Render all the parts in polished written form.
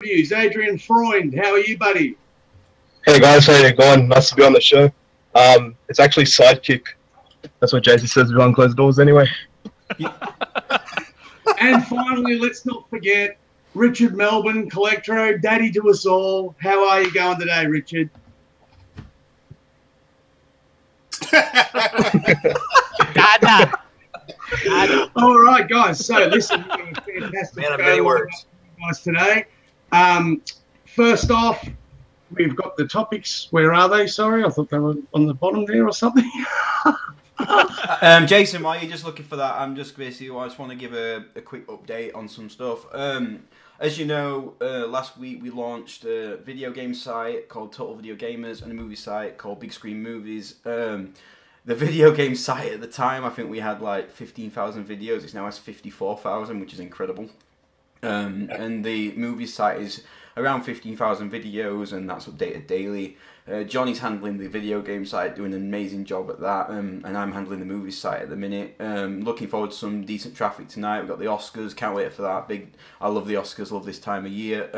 reviews. Adrian Freund, how are you, buddy? Hey guys, how you going? Nice to be on the show. It's actually Sidekick. That's what JC says behind closed doors anyway. And finally, let's not forget Richard Melbourne, Collectro, daddy to us all. How are you going today, Richard? All right, guys. So listen, we've got a fantastic Man of many words, guys, today. First off, we've got the topics. Where are they? Sorry, I thought they were on the bottom there or something. Jason, while you're just looking for that, I'm just basically, I just want to give a quick update on some stuff. As you know, last week we launched a video game site called Total Video Gamers and a movie site called Big Screen Movies. The video game site at the time, I think we had like 15,000 videos. It now has 54,000, which is incredible. And the movie site is around 15,000 videos, and that's updated daily. Johnny's handling the video game site, doing an amazing job at that, and I'm handling the movie site at the minute. Looking forward to some decent traffic tonight. We've got the Oscars, can't wait for that. I love the Oscars, love this time of year.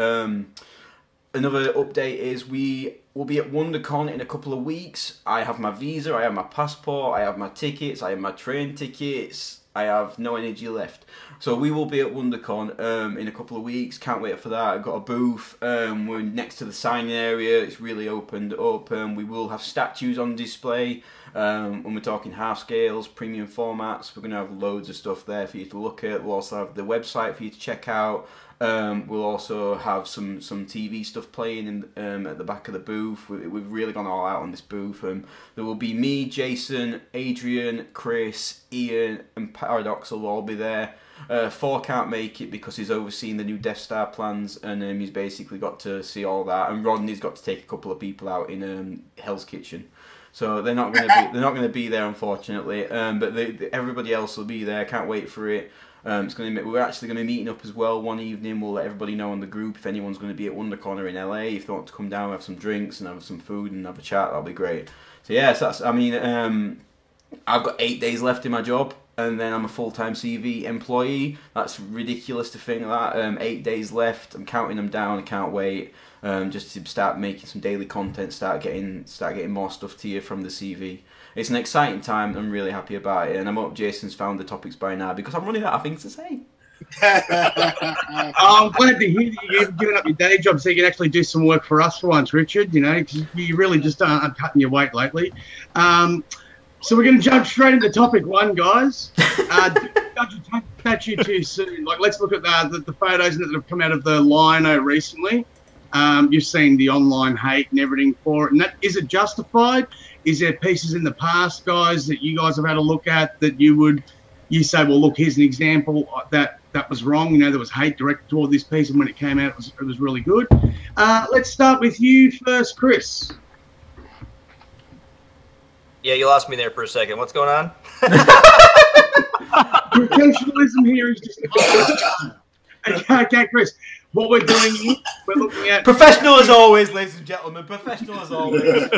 Another update is we will be at WonderCon in a couple of weeks. I have my visa, I have my passport, I have my tickets, I have my train tickets. I have no energy left. So we will be at WonderCon in a couple of weeks. Can't wait for that. I've got a booth. We're next to the signing area. It's really opened up. We will have statues on display. When we're talking half scales, premium formats, we're going to have loads of stuff there for you to look at. We'll also have the website for you to check out. We'll also have some TV stuff playing in at the back of the booth. We've really gone all out on this booth. There will be me, Jason, Adrian, Chris, Ian, and Paradox will all be there. Thor can't make it because he's overseeing the new Death Star plans, and he's basically got to see all that. And Rodney's got to take a couple of people out in Hell's Kitchen. So they're not going to be there, unfortunately. But everybody else will be there. Can't wait for it. We're actually going to be meeting up as well one evening. We'll let everybody know on the group if anyone's going to be at WonderCon in LA. If they want to come down, have some drinks and have some food and have a chat, that'll be great. So yes, I've got 8 days left in my job, and then I'm a full-time CV employee. That's ridiculous to think that. 8 days left. I'm counting them down. I can't wait. Just to start making some daily content, start getting more stuff to you from the CV. It's an exciting time. I'm really happy about it, and I hope Jason's found the topics by now because I'm running out of things to say. I'm glad to hear that you've given up your day job so you can actually do some work for us for once, Richard. You know, 'cause you really just aren't cutting your weight lately. So we're going to jump straight into topic one, guys. Judge a statue too soon. Like, let's look at the photos that have come out of the Lino recently. You've seen the online hate and everything for it. And is it justified? Is there pieces in the past, guys, that you guys have had a look at that you say, well, look, here's an example that was wrong. You know, there was hate directed toward this piece, and when it came out, it was really good. Let's start with you first, Chris. Yeah, you lost me there for a second. What's going on? Professionalism here is just... Okay, Chris. What we're doing here, we're looking at... Professional as always, ladies and gentlemen. Professional as always.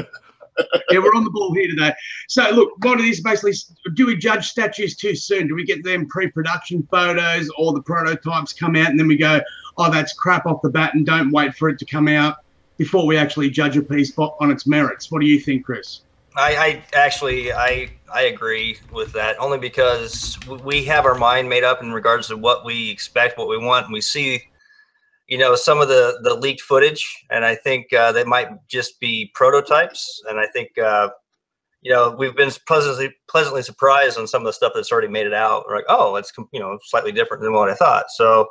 Yeah, we're on the ball here today. So, look, what it is basically, do we judge statues too soon? Do we get them pre-production photos or the prototypes come out and then we go, oh, that's crap off the bat, and don't wait for it to come out before we actually judge a piece on its merits? What do you think, Chris? I agree with that, only because we have our mind made up in regards to what we expect, what we want, and we see, you know, some of the leaked footage, and I think they might just be prototypes. And I think, you know, we've been pleasantly surprised on some of the stuff that's already made it out. We're like, oh, it's, you know, slightly different than what I thought. So,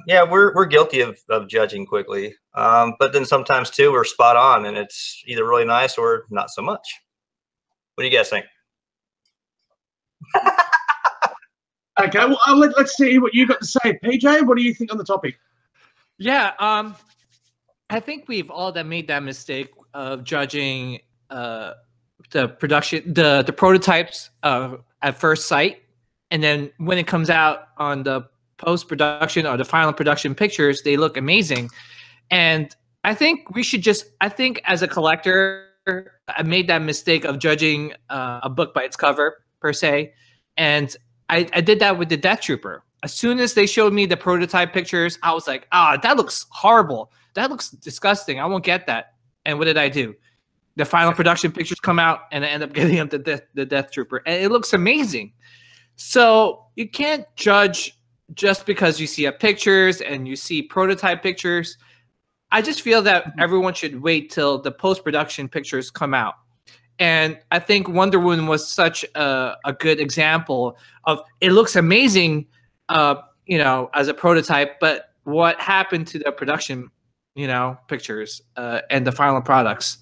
yeah, we're guilty of judging quickly. But then sometimes too, we're spot on, and it's either really nice or not so much. What do you guys think? Okay, well, let's see what you got to say, PJ. What do you think on the topic? Yeah, I think we've all made that mistake of judging the production, the prototypes at first sight, and then when it comes out on the post-production or the final production pictures, they look amazing. And I think we should I think as a collector, I made that mistake of judging a book by its cover per se, and I did that with the Death Trooper. As soon as they showed me the prototype pictures, I was like, that looks horrible. That looks disgusting. I won't get that. And what did I do? The final production pictures come out, and I end up getting up the Death Trooper, and it looks amazing. So you can't judge just because you see pictures and you see prototype pictures. I just feel that everyone should wait till the post-production pictures come out. And I think Wonder Woman was such a good example of it looks amazing, as a prototype, but what happened to the production, pictures and the final products.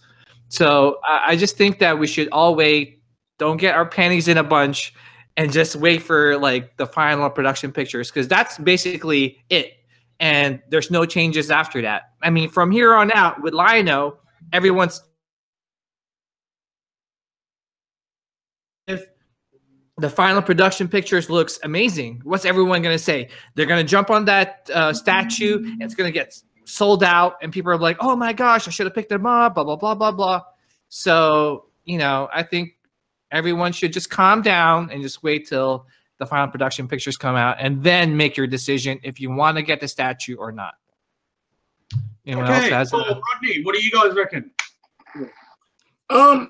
So I just think that we should all wait, don't get our panties in a bunch, and just wait for like the final production pictures, because that's basically it. And there's no changes after that. I mean, from here on out with Lion-O, everyone's if the final production pictures looks amazing, what's everyone going to say? They're going to jump on that statue, and it's going to get sold out, and people are like, oh my gosh, I should have picked them up, blah, blah, blah, blah, blah. So, I think everyone should just calm down and just wait till the final production pictures come out, and then make your decision if you want to get the statue or not. Anyone else has Rodney, what do you guys reckon? I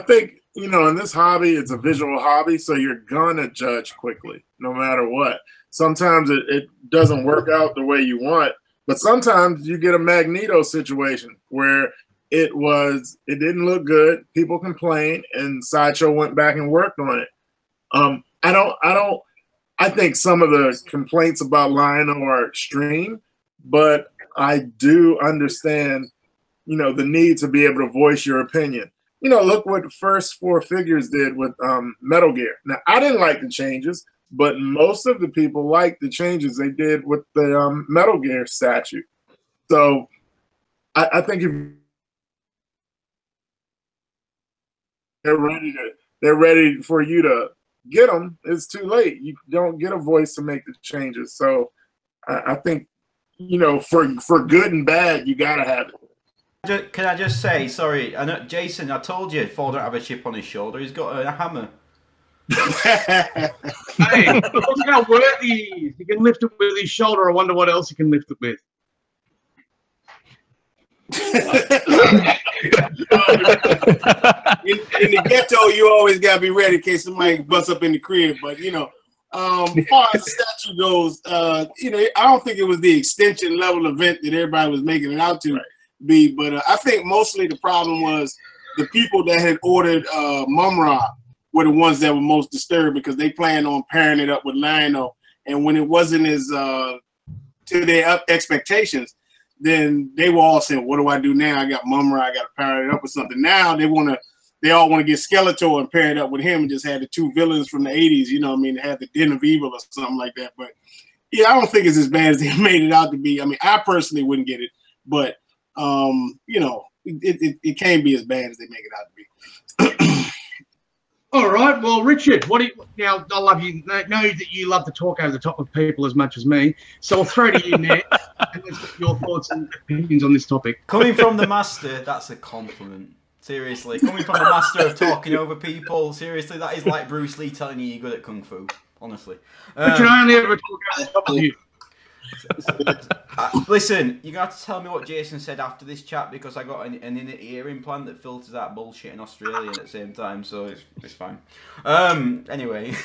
think, in this hobby, it's a visual hobby, so you're gonna judge quickly, no matter what. Sometimes it doesn't work out the way you want, but sometimes you get a Magneto situation where it didn't look good, people complained, and Sideshow went back and worked on it. I think some of the complaints about Lion-O are extreme, but I do understand, the need to be able to voice your opinion. Look what the first 4 figures did with Metal Gear. Now, I didn't like the changes, but most of the people liked the changes they did with the Metal Gear statue. So I think if they're ready for you to get them, it's too late. You don't get a voice to make the changes. So I think, for good and bad, you got to have it. Can I just say, sorry, I know, Jason, I told you Thor don't have a chip on his shoulder. He's got a hammer. Hey, look how worthy he is. He can lift it with his shoulder. I wonder what else he can lift it with. In the ghetto, you always gotta be ready in case somebody busts up in the crib. But as far as the statue goes, I don't think it was the extension level event that everybody was making it out to be. But I think mostly the problem was the people that had ordered Mumra were the ones that were most disturbed, because they planned on pairing it up with Lion-O, and when it wasn't as to their expectations, then they were all saying, what do I do now? I got Mumra, I got to pair it up with something. Now they all want to get Skeletor and pair it up with him and just have the 2 villains from the 80s, to have the Den of Evil or something like that. But yeah, I don't think it's as bad as they made it out to be. I mean, I personally wouldn't get it, but it can't be as bad as they make it out to be. All right. Well, Richard, now I love you. Know that you love to talk over the top of people as much as me. So I'll throw to you next, and let's get your thoughts and opinions on this topic. Coming from the master, that's a compliment. Seriously, coming from the master of talking over people, seriously, that is like Bruce Lee telling you you're good at kung fu. Honestly, Richard, I only ever talk over the top of you. Listen, you're going to have to tell me what Jason said after this chat, because I got an inner ear implant that filters out bullshit in Australian at the same time, so it's fine. Anyway,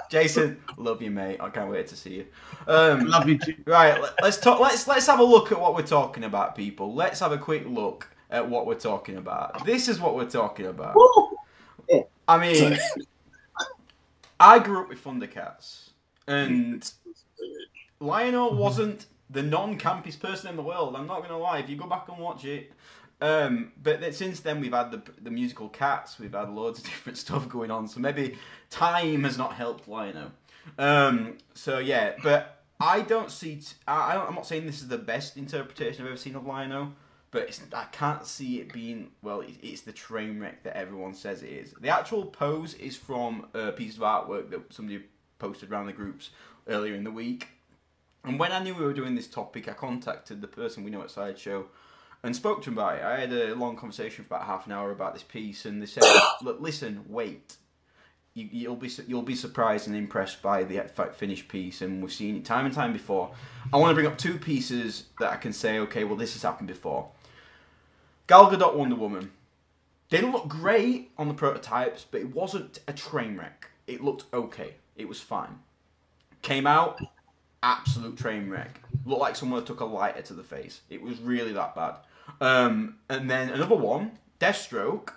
Jason, love you, mate. I can't wait to see you. Love you too. Right, let's talk. Let's have a look at what we're talking about, people. Let's have a quick look at what we're talking about. This is what we're talking about. I mean, I grew up with Thundercats, and Lion-O wasn't the non-campiest person in the world. I'm not going to lie. If you go back and watch it, but since then we've had the musical Cats. We've had loads of different stuff going on. So maybe time has not helped Lion-O. So yeah, but I don't see. I'm not saying this is the best interpretation I've ever seen of Lion-O, but I can't see it being, well, it's the train wreck that everyone says it is. The actual pose is from a piece of artwork that somebody posted around the groups earlier in the week. And when I knew we were doing this topic, I contacted the person we know at Sideshow and spoke to him about it. I had a long conversation for about half an hour about this piece, and they said, look, listen, wait. you'll be surprised and impressed by the finished piece, and we've seen it time and time before. I want to bring up 2 pieces that I can say, okay, well, this has happened before. Gal Gadot Wonder Woman. They didn't look great on the prototypes, but it wasn't a train wreck. It looked okay. It was fine. Came out, absolute train wreck. Looked like someone took a lighter to the face. It was really that bad. And then another one, Deathstoke.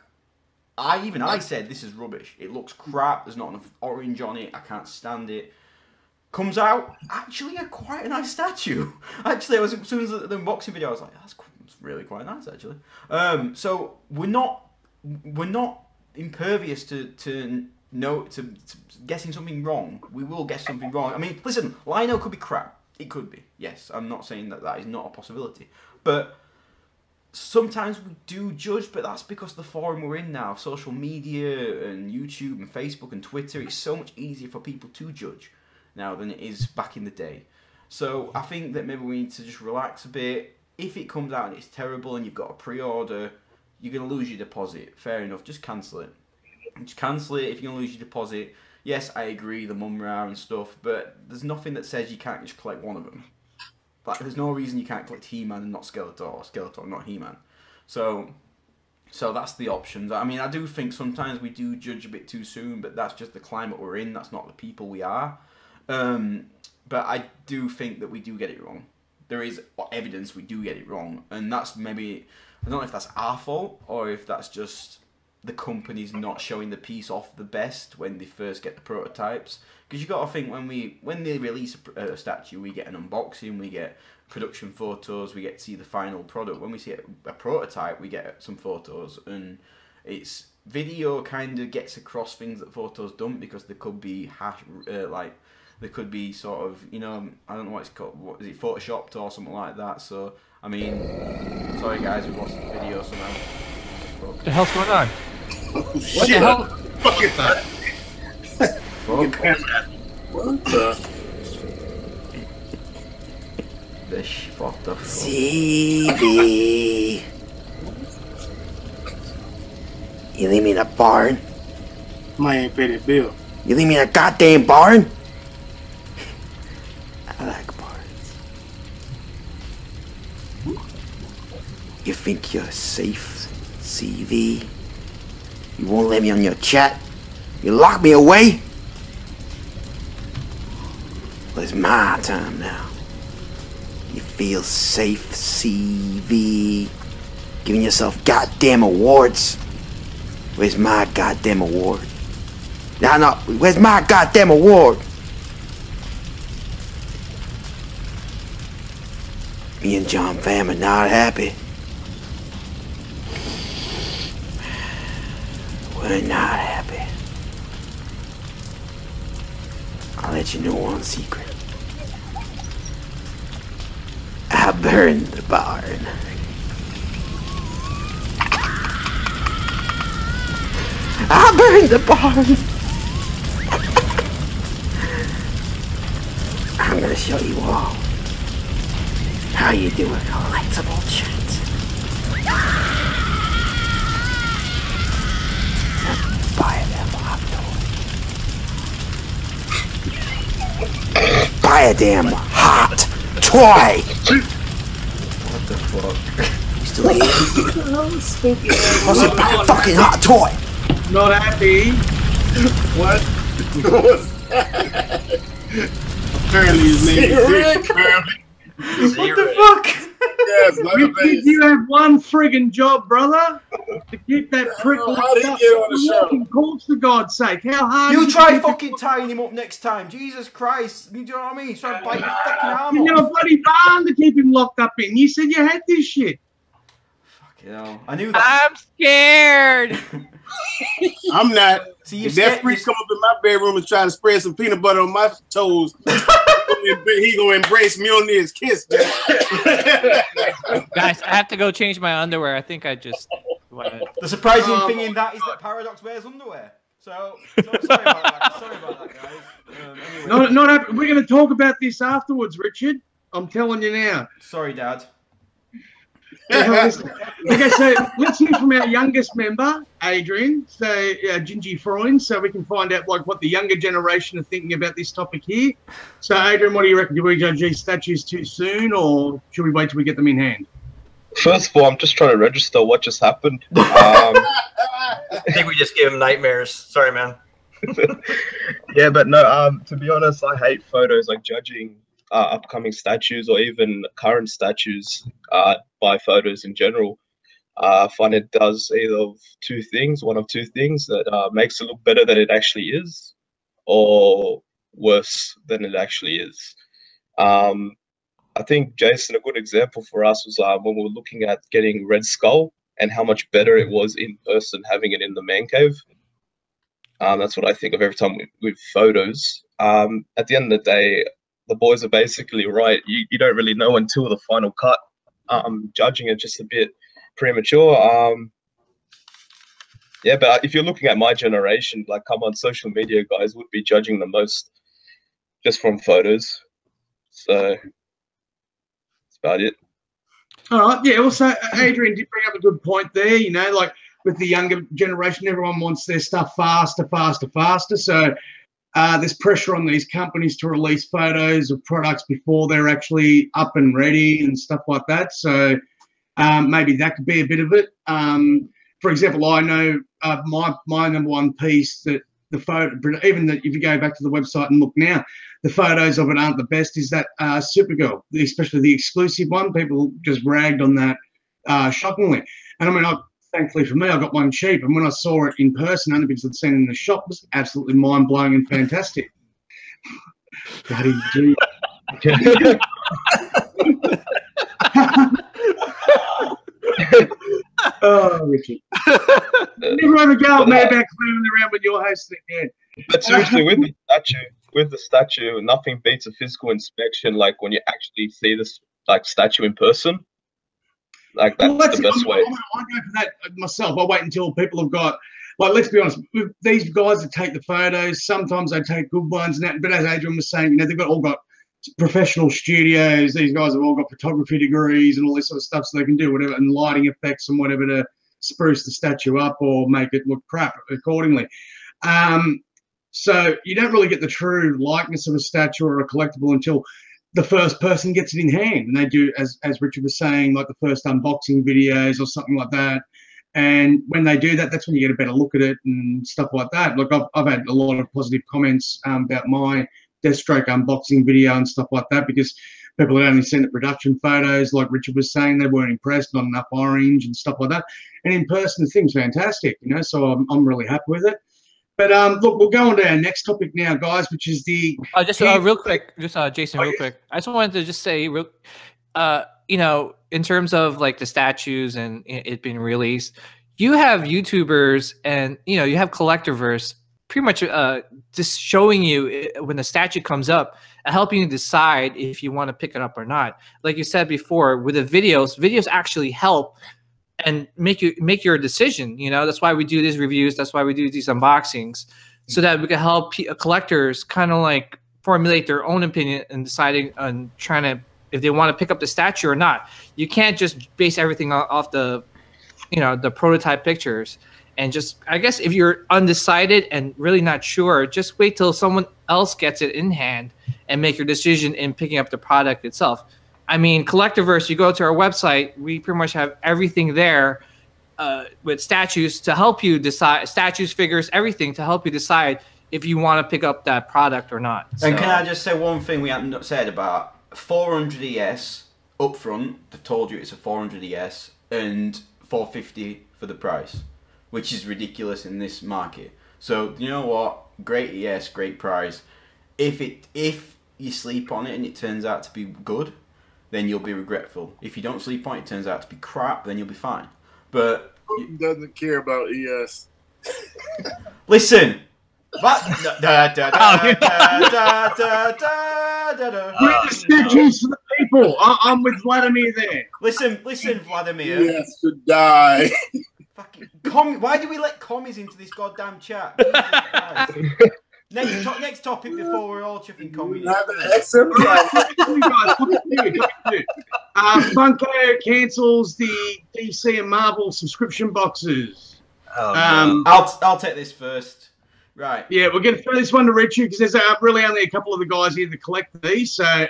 I said this is rubbish. It looks crap. There's not enough orange on it. I can't stand it. Comes out, actually quite a nice statue. Actually, as soon as the unboxing video, I was like, that's really quite nice, actually. So we're not impervious to guessing something wrong. We will guess something wrong. I mean, listen, Lino could be crap. It could be. Yes, I'm not saying that is not a possibility. But sometimes we do judge, but that's because the forum we're in now, social media and YouTube and Facebook and Twitter, it's so much easier for people to judge now than it is back in the day. So I think that maybe we need to just relax a bit. If it comes out and it's terrible and you've got a pre-order, you're going to lose your deposit. Fair enough, just cancel it. Just cancel it if you're going to lose your deposit. Yes, I agree, the Mumra and stuff, but there's nothing that says you can't just collect one of them. Like, there's no reason you can't collect He-Man and not Skeletor, or Skeletor not He-Man. So that's the options. I mean, I do think sometimes we do judge a bit too soon, but that's just the climate we're in. That's not the people we are. But I do think that we do get it wrong. There is evidence we do get it wrong, and that's maybe, I don't know if that's our fault or if that's just the company's not showing the piece off the best when they first get the prototypes. Because you got to think, when they release a statue, we get an unboxing, we get production photos, we get to see the final product. When we see a prototype, we get some photos, and it's video kind of gets across things that photos don't, because there could be there could be sort of, I don't know what it's called, what is it, photoshopped or something like that. So I mean, sorry guys, we've lost the video somehow. What the hell's going on? What the hell? Fuck is that? What the? What the fuck? CV. You leave me in a barn? My ain't paid his bill. You leave me in a goddamn barn? I like barns. You think you're safe, CV? You won't let me on your chat? You lock me away? Well, it's my time now. You feel safe, CV? Giving yourself goddamn awards? Where's my goddamn award? No, where's my goddamn award? Me and John Pham are not happy. We're not happy. I'll let you know one secret. I burned the barn. I burned the barn. I'm gonna show you all how you do a collectible chat. Buy a damn hot toy. Buy a damn hot toy. What the fuck? You still here? I said buy a fucking hot toy. Not happy. What? What's that? Apparently his name is ZeeRick? What the fuck? Yes, Richard, you have one friggin' job, brother. To keep that prick How did he get on the show? walking corpse, for God's sake. How hard You is it try to keep fucking tying him up next time. Jesus Christ. You know what I mean? He's trying to bite your fucking arm You have a off. bloody barn to keep him locked up in. You said you had this shit. Fucking hell. I knew that. I'm scared. I'm not. See, you're If that scared. freak come up in my bedroom and try to spread some peanut butter on my toes, he gonna embrace Mjolnir's kiss. Guys, I have to go change my underwear. I think I just... The surprising thing in that is that Paradox wears underwear. So sorry about that. Sorry about that, guys. Anyway. Not happy. We're going to talk about this afterwards, Richard. I'm telling you now. Sorry, Dad. Okay, so let's hear from our youngest member, Adrian. So, Gingy Freund, so we can find out like what the younger generation are thinking about this topic here. So, Adrian, what do you reckon? Do we judge these statues too soon, or should we wait till we get them in hand? First of all, I'm just trying to register what just happened. I think we just gave him nightmares. Sorry, man. Yeah, but no. To be honest, I hate photos like judging upcoming statues or even current statues by photos in general. I find it does one of two things that makes it look better than it actually is, or worse than it actually is. I think, Jason, a good example for us was when we were looking at getting Red Skull and how much better it was in person having it in the man cave. That's what I think of every time with photos. At the end of the day, the boys are basically right. You don't really know until the final cut. Judging it just a bit premature. Yeah, but if you're looking at my generation, like, come on, social media guys would be judging the most just from photos. So that's about it. All right. Yeah. Also, Adrian did bring up a good point there. You know, like with the younger generation, everyone wants their stuff faster. So there's pressure on these companies to release photos of products before they're actually up and ready and stuff like that. So maybe that could be a bit of it. For example, I know my number one piece that the photo, even that if you go back to the website and look now, the photos of it aren't the best, is that Supergirl, especially the exclusive one. People just ragged on that shockingly. And I mean, thankfully for me, I got one cheap. And when I saw it in person, only because I'd seen it in the shop, it was absolutely mind-blowing and fantastic. Bloody gee. Oh, Richard. Never have a go at me about cleaning around when you're hosting again. But seriously, with the statue, nothing beats a physical inspection. Like when you actually see this statue in person, like that's the best way. I go for that myself. I wait until people have got, like, let's be honest, with these guys that take the photos, sometimes they take good ones and that. But as Adrian was saying, you know, they've all got professional studios. These guys have all got photography degrees and all this sort of stuff, so they can do whatever, and lighting effects and whatever to spruce the statue up or make it look crap accordingly. So you don't really get the true likeness of a statue or a collectible until the first person gets it in hand, and they do, as Richard was saying, like the first unboxing videos or something like that. And when they do that, that's when you get a better look at it and stuff like that. Look, I've had a lot of positive comments about my Deathstoke unboxing video and stuff like that, because people had only seen the production photos, like Richard was saying, they weren't impressed, not enough orange and stuff like that. And in person, the thing's fantastic, you know, so I'm really happy with it. But look, we'll go on to our next topic now, guys, which is the real quick, Jason, real quick. I just wanted to just say, you know, in terms of like the statues and it being released, you have YouTubers and, you know, you have Collectiverse pretty much just showing you when the statue comes up and helping you decide if you want to pick it up or not. Like you said before, with the videos actually help and make your decision. You know, that's why we do these reviews. That's why we do these unboxings, so that we can help collectors kind of like formulate their own opinion and deciding on trying to, if they want to pick up the statue or not. You can't just base everything off the, you know, the prototype pictures. And just, I guess, if you're undecided and really not sure, just wait till someone else gets it in hand and make your decision in picking up the product itself. I mean, Collectiverse, you go to our website, we pretty much have everything there with statues to help you decide, statues, figures, everything to help you decide if you want to pick up that product or not. And so, can I just say one thing we haven't said about 400 ES up front? They've told you it's a 400 ES and 450 for the price, which is ridiculous in this market. So you know what? Great ES, great price. If you sleep on it and it turns out to be good, then you'll be regretful. If you don't sleep on it, it turns out to be crap, then you'll be fine. But Putin doesn't care about ES. Listen. We're the statues for the people. I'm with Vladimir there. Listen, Vladimir. ES should die. Fucking why do we let commies into this goddamn chat? Next topic before we're all chipping comedy. Funko cancels the DC and Marvel subscription boxes. Oh, no. I'll take this first. Right. Yeah, we're going to throw this one to Richard because there's really only a couple of the guys here that collect these. So,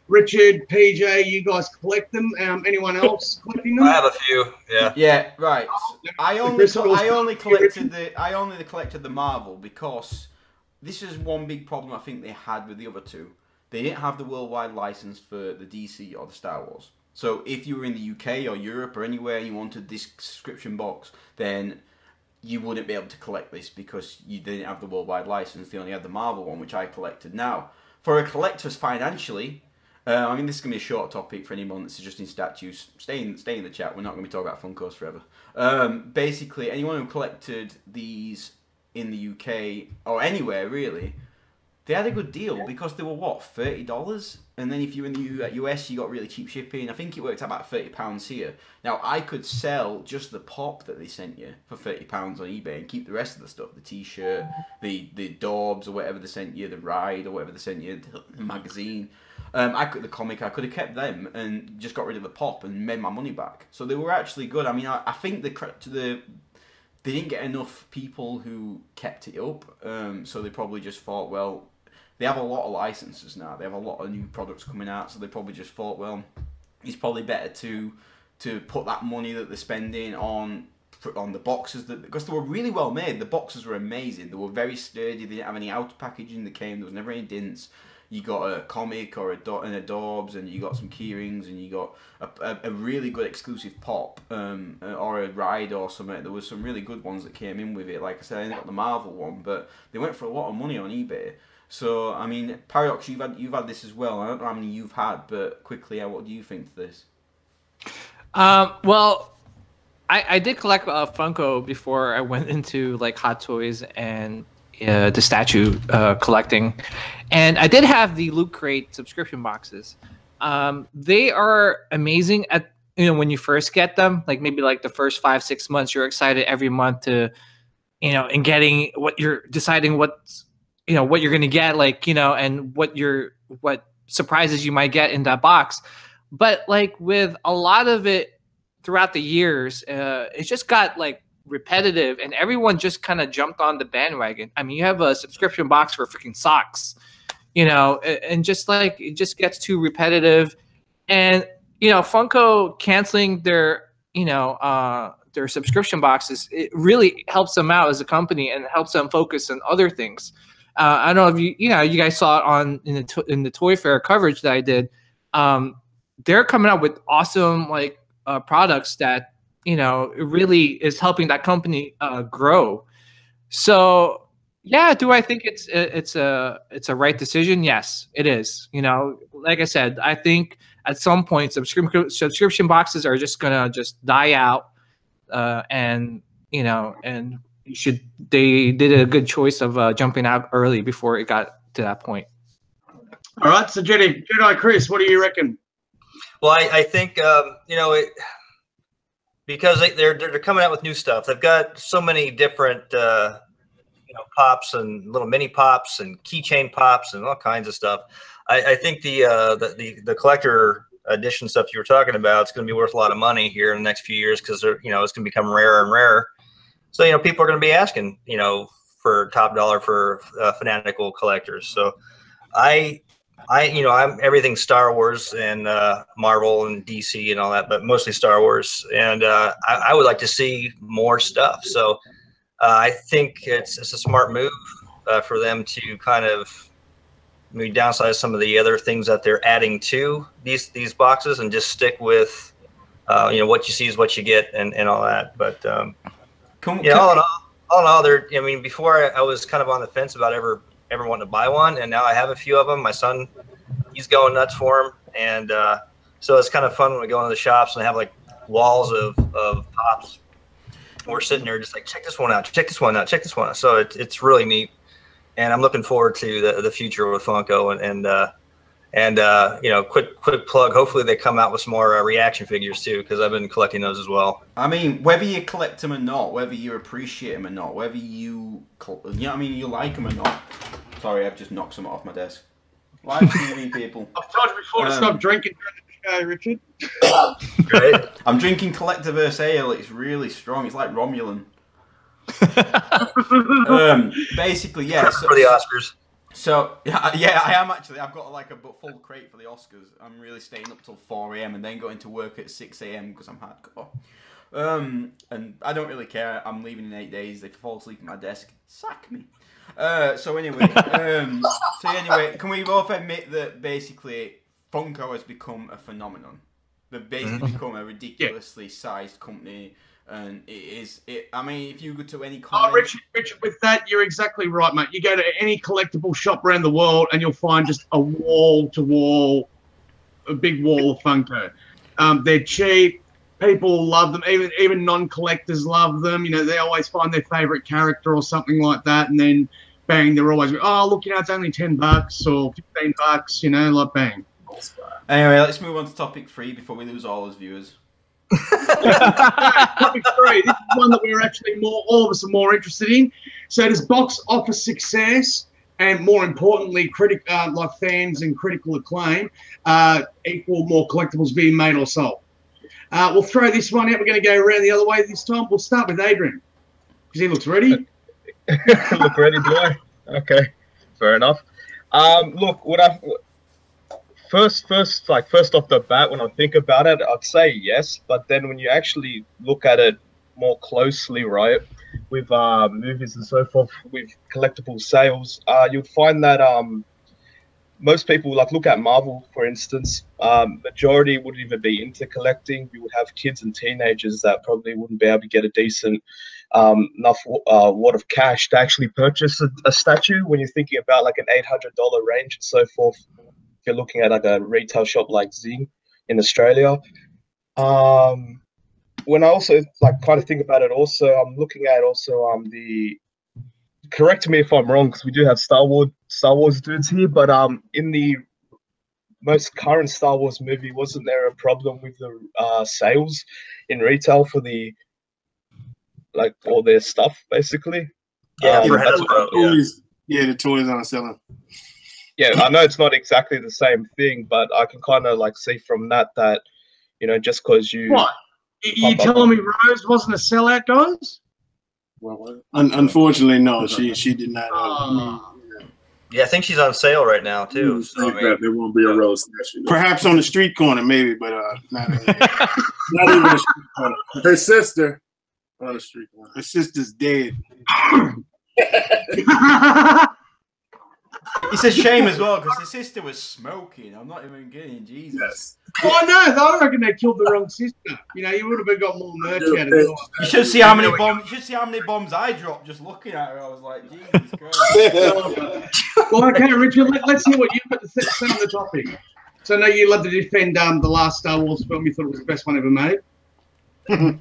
Richard, PJ, you guys collect them. Anyone else collecting them? I have a few. Yeah. Yeah. Right. I only collected the Marvel because this is one big problem I think they had with the other two. They didn't have the worldwide license for the DC or the Star Wars. So if you were in the UK or Europe or anywhere and you wanted this subscription box, then you wouldn't be able to collect this because you didn't have the worldwide license. They only had the Marvel one, which I collected. Now, for a collector's financially, I mean, this is going to be a short topic for anyone that's just in statues. Stay in the chat. We're not going to be talking about Funkos forever. Basically, anyone who collected these in the UK or anywhere, really, they had a good deal because they were, what, $30? And then if you were in the US, you got really cheap shipping. I think it worked out about £30 here. Now, I could sell just the pop that they sent you for £30 on eBay and keep the rest of the stuff, the T-shirt, the daubs or whatever they sent you, the ride or whatever they sent you, the magazine. The comic, I could have kept them and just got rid of the pop and made my money back. So they were actually good. I mean, I think they didn't get enough people who kept it up, so they probably just thought, well, they have a lot of licenses now. They have a lot of new products coming out, so they probably just thought, well, it's probably better to put that money that they're spending on the boxes, because they were really well made. The boxes were amazing. They were very sturdy. They didn't have any outer packaging that came. There was never any dents. You got a comic or a daubs, and you got some key rings, and you got a really good exclusive pop, or a ride or something. There was some really good ones that came in with it. Like I said, I didn't got the Marvel one, but they went for a lot of money on eBay. So, I mean, Paradox, you've had this as well. I don't know how many you've had, but quickly, what do you think of this? Well, I did collect Funko before I went into like Hot Toys and the statue collecting, and I did have the Loot Crate subscription boxes. They are amazing at, when you first get them, like maybe like the first 5-6 months, you're excited every month to, and getting what you're deciding what's, what you're going to get, like, and what surprises you might get in that box. But like with a lot of it throughout the years, it just got like repetitive, and everyone just kind of jumped on the bandwagon. I mean, you have a subscription box for freaking socks, and just like, it just gets too repetitive. And, Funko canceling their subscription boxes, it really helps them out as a company and helps them focus on other things. I don't know if you guys saw it in the Toy Fair coverage that I did. They're coming out with awesome like products that it really is helping that company grow. So yeah, do I think it's a right decision? Yes, it is. Like I said, I think at some point subscription boxes are just gonna die out, and they did a good choice of jumping out early before it got to that point. All right, so Jedi Chris, what do you reckon? Well, I think because they're coming out with new stuff. They've got so many different pops and little mini pops and keychain pops and all kinds of stuff. I think the collector edition stuff you were talking about, it's going to be worth a lot of money here in the next few years because it's going to become rarer and rarer. So, people are going to be asking, for top dollar for fanatical collectors. So I'm everything Star Wars and Marvel and DC and all that, but mostly Star Wars. And I would like to see more stuff. So I think it's a smart move for them to kind of maybe downsize some of the other things that they're adding to these boxes and just stick with, what you see is what you get and all that. But all in all, before I was kind of on the fence about ever wanting to buy one, and now I have a few of them. My son, he's going nuts for them, and so it's kind of fun when we go into the shops and have like walls of pops. And we're sitting there just like, check this one out, check this one out, check this one out. So it's really neat, and I'm looking forward to the future with Funko And you know, quick plug. Hopefully, they come out with some more reaction figures too, because I've been collecting those as well. I mean, whether you collect them or not, whether you appreciate them or not, whether you know what I mean, you like them or not. Sorry, I've just knocked some off my desk. Live TV people. I've told you before to stop drinking during the show, Richard. Great. I'm drinking Collectibles ale. It's really strong. It's like Romulan. Basically, yeah. For the Oscars. So yeah, I am actually. I've got like a full crate for the Oscars. I'm really staying up till 4 a.m. and then going to work at 6 a.m. because I'm hardcore. And I don't really care. I'm leaving in 8 days. If I fall asleep at my desk, sack me. So anyway, can we both admit that basically Funko has become a phenomenon? They've basically become a ridiculously sized company. And I mean, if you go to any Richard, with that, you're exactly right, mate. You go to any collectible shop around the world and you'll find just a big wall of Funko. They're cheap. People love them. Even non-collectors love them. You know, they always find their favorite character or something like that. And then, bang, they're always, oh, look, you know, it's only $10 or $15, you know, like, bang. Anyway, let's move on to topic 3 before we lose all those viewers. Topic 3. This is one that we're actually all of us are more interested in. So does box office success and, more importantly, like fans and critical acclaim equal more collectibles being made or sold? We'll throw this one out. We're going to go around the other way this time. We'll start with Adrian because he looks ready. Look ready, do I? Okay, fair enough. Look, First off the bat, when I think about it, I'd say yes. But then when you actually look at it more closely, right, with movies and so forth, with collectible sales, you'd find that most people, like, look at Marvel, for instance, majority wouldn't even be into collecting. We would have kids and teenagers that probably wouldn't be able to get a decent enough wad of cash to actually purchase a statue when you're thinking about like an $800 range and so forth. You're looking at like a retail shop like Z in Australia. When I also like kind of think about it, also I'm looking at the. Correct me if I'm wrong, because we do have Star Wars dudes here, but in the most current Star Wars movie, wasn't there a problem with the sales in retail for the all their stuff basically? Yeah, the toys aren't selling. Yeah, I know it's not exactly the same thing, but I can kind of like see from that you know, just because you what you telling me Rose wasn't a sellout, guys? Well, unfortunately, no, she did not. Yeah, I think she's on sale right now too. So, there won't be a Rose statue. Perhaps on the street corner, maybe, but not even a street corner. Her sister on the street corner. Her sister's dead. It's a shame as well because the sister was smoking. I'm not even kidding. Jesus. Yes. Oh no, I reckon they killed the wrong sister. You know, you would have got more merch out of it. You should see how many bombs. You should see how many bombs I dropped just looking at her. I was like, Jesus Christ. Well, okay, Richard. Let's hear what you've got to say on the topic. So I know you love to defend the last Star Wars film. You thought it was the best one ever made.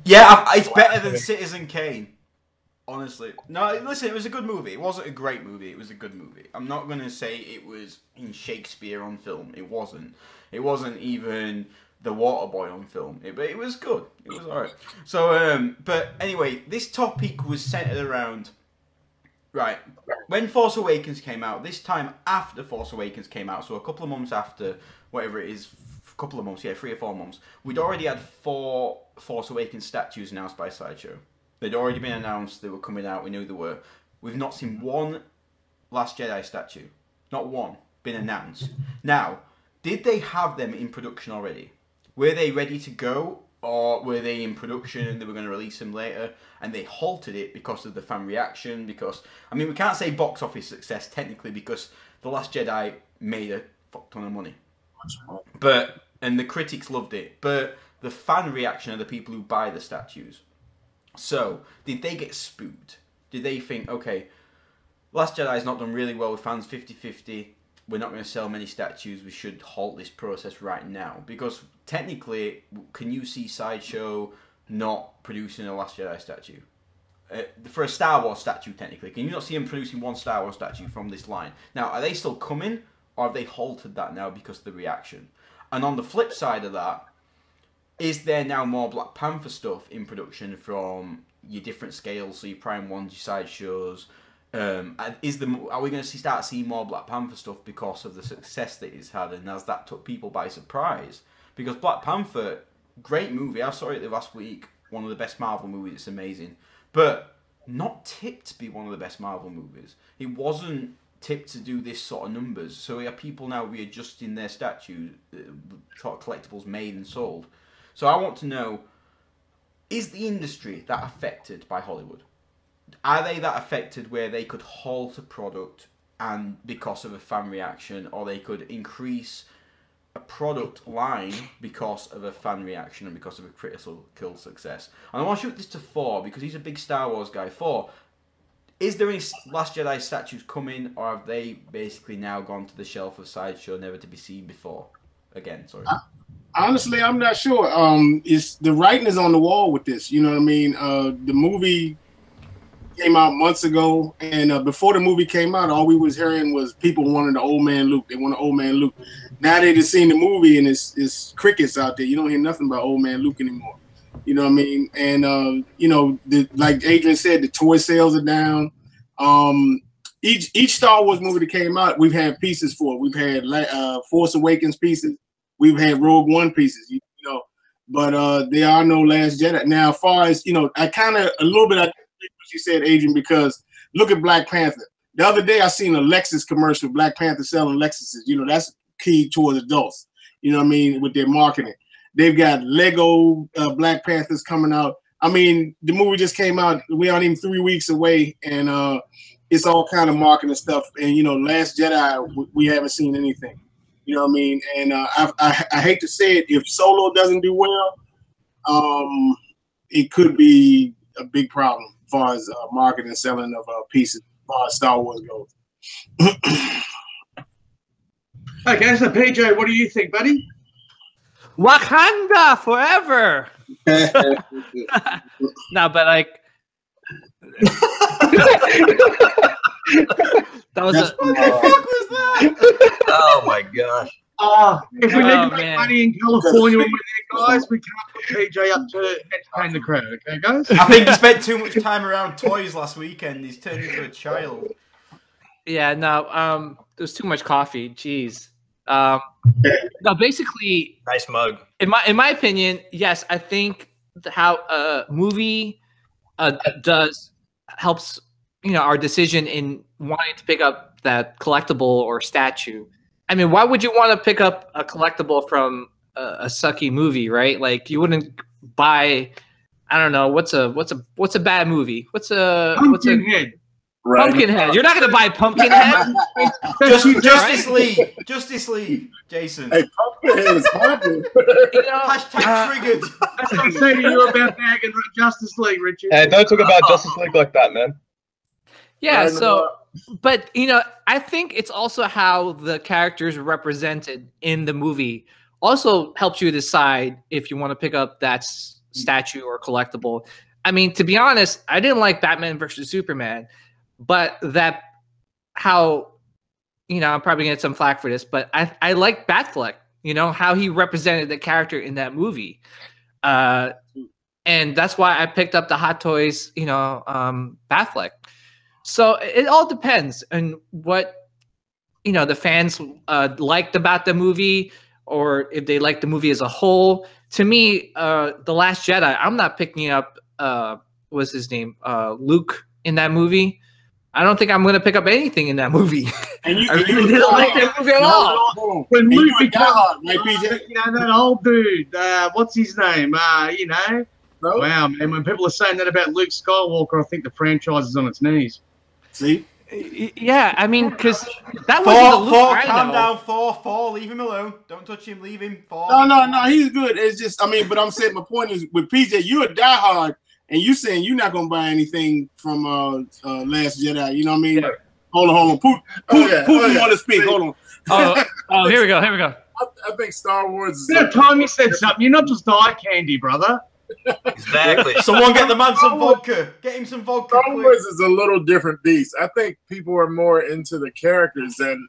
Yeah, it's better than Citizen Kane. Honestly. No, listen, it was a good movie. It wasn't a great movie. It was a good movie. I'm not going to say it was in Shakespeare on film. It wasn't. It wasn't even The Waterboy on film. But it was good. It was alright. So, but anyway, this topic was centered around... Right. When Force Awakens came out, this time after Force Awakens came out, so a couple of months after, whatever it is, a couple of months, 3 or 4 months, we'd already had 4 Force Awakens statues announced by Sideshow. They'd already been announced, they were coming out, we knew they were. We've not seen one Last Jedi statue. Not one. Been announced. Now, did they have them in production already? Were they ready to go? Or were they in production and they were going to release them later? And they halted it because of the fan reaction, because... I mean, we can't say box office success technically because The Last Jedi made a fuck ton of money. And the critics loved it. But the fan reaction are the people who buy the statues. So, did they get spooked? Did they think, okay, Last Jedi's not done really well with fans, 50-50, we're not going to sell many statues, we should halt this process right now? Because technically, can you see Sideshow not producing a Last Jedi statue? For a Star Wars statue, technically, can you not see them producing one Star Wars statue from this line? Now, are they still coming, or have they halted that now because of the reaction? And on the flip side of that, is there now more Black Panther stuff in production from your different scales, so your Prime Ones, your sideshows? Are we going to start seeing more Black Panther stuff because of the success that it's had, and has that took people by surprise? Because Black Panther, great movie. I saw it last week. One of the best Marvel movies. It's amazing, but not tipped to be one of the best Marvel movies. It wasn't tipped to do this sort of numbers. So we have people now readjusting their statues, sort of collectibles made and sold. So I want to know, is the industry that affected by Hollywood? Are they that affected where they could halt a product and because of a fan reaction, or they could increase a product line because of a fan reaction and because of a critical success? And I want to shoot this to 4 because he's a big Star Wars guy. 4, is there any Last Jedi statues coming, or have they basically now gone to the shelf of Sideshow, never to be seen before? Again, sorry. Honestly, I'm not sure. It's the writing is on the wall with this. You know what I mean? The movie came out months ago, and before the movie came out, all we was hearing was people wanted the old man Luke. They want an old man Luke. Now they just seen the movie, and it's crickets out there. You don't hear nothing about old man Luke anymore. You know what I mean? And you know, like Adrian said, the toy sales are down. Each Star Wars movie that came out, we've had pieces for. We've had Force Awakens pieces. We've had Rogue One pieces. You know, but there are no Last Jedi. Now, as far as, you know, I kind of a little bit. What you said, Adrian, because look at Black Panther. The other day I seen a Lexus commercial, Black Panther selling Lexuses. You know, that's key towards adults. You know what I mean, with their marketing. They've got Lego Black Panthers coming out. I mean, the movie just came out. We aren't even 3 weeks away, and it's all kind of marketing stuff. And, you know, Last Jedi, we haven't seen anything. You know what I mean? And I hate to say it, if Solo doesn't do well, it could be a big problem as far as marketing and selling of pieces as far as Star Wars goes. Okay, so PJ, what do you think, buddy? Wakanda forever. No, but like that was what the fuck was that? Oh my gosh. If we need to make man. money in California when we're there, guys, we can't put PJ up to entertain the crowd, okay, guys? I think he spent too much time around toys last weekend. He's turned into a child. Yeah, no, there's too much coffee. Jeez. No, basically, Nice mug. in my opinion, yes, I think how a movie helps, you know, our decision in wanting to pick up that collectible or statue. I mean, why would you want to pick up a collectible from a sucky movie, right? Like, you wouldn't buy, I don't know, what's a bad movie? Pumpkinhead. Right. Pumpkinhead. You're not gonna buy Pumpkinhead. Justice League, Jason. Hey, Pumpkinhead is popular. You know, Hashtag triggered. That's what I'm saying to you about bagging Justice League, Richard. Hey, don't talk about Justice League like that, man. yeah. So, but you know, I think it's also how the characters are represented in the movie also helps you decide if you want to pick up that statue or collectible. I mean, to be honest, I didn't like Batman versus Superman, but how, you know, I'm probably gonna get some flack for this, but I like Batfleck, you know, how he represented the character in that movie. And that's why I picked up the Hot Toys, you know, Batfleck. So it all depends on what, you know, the fans liked about the movie, or if they like the movie as a whole. To me, The Last Jedi, I'm not picking up, what's his name? Luke in that movie. I don't think I'm going to pick up anything in that movie. And you, I really didn't like that movie at all. When Luke you a becomes, diehard, right, PJ? you know, that old dude, what's his name? You know, No? wow, man. When people are saying that about Luke Skywalker, I think the franchise is on its knees. See? Yeah, I mean, because that wasn't the Luke Four, I calm know. down. Four, leave him alone. Don't touch him. Leave him. 4. No, he's good. It's just, I mean, but I'm saying my point is with PJ, you're a diehard, and you saying you're not gonna buy anything from Last Jedi. You know what I mean? Yeah. Hold on. Putin want to speak. Hold on. Oh, here we go. I think Star Wars is It's about time you said something. You're not just eye candy, brother. Exactly. Someone get the man some vodka. Get him some vodka. Star Quick. Wars is a little different beast. I think people are more into the characters than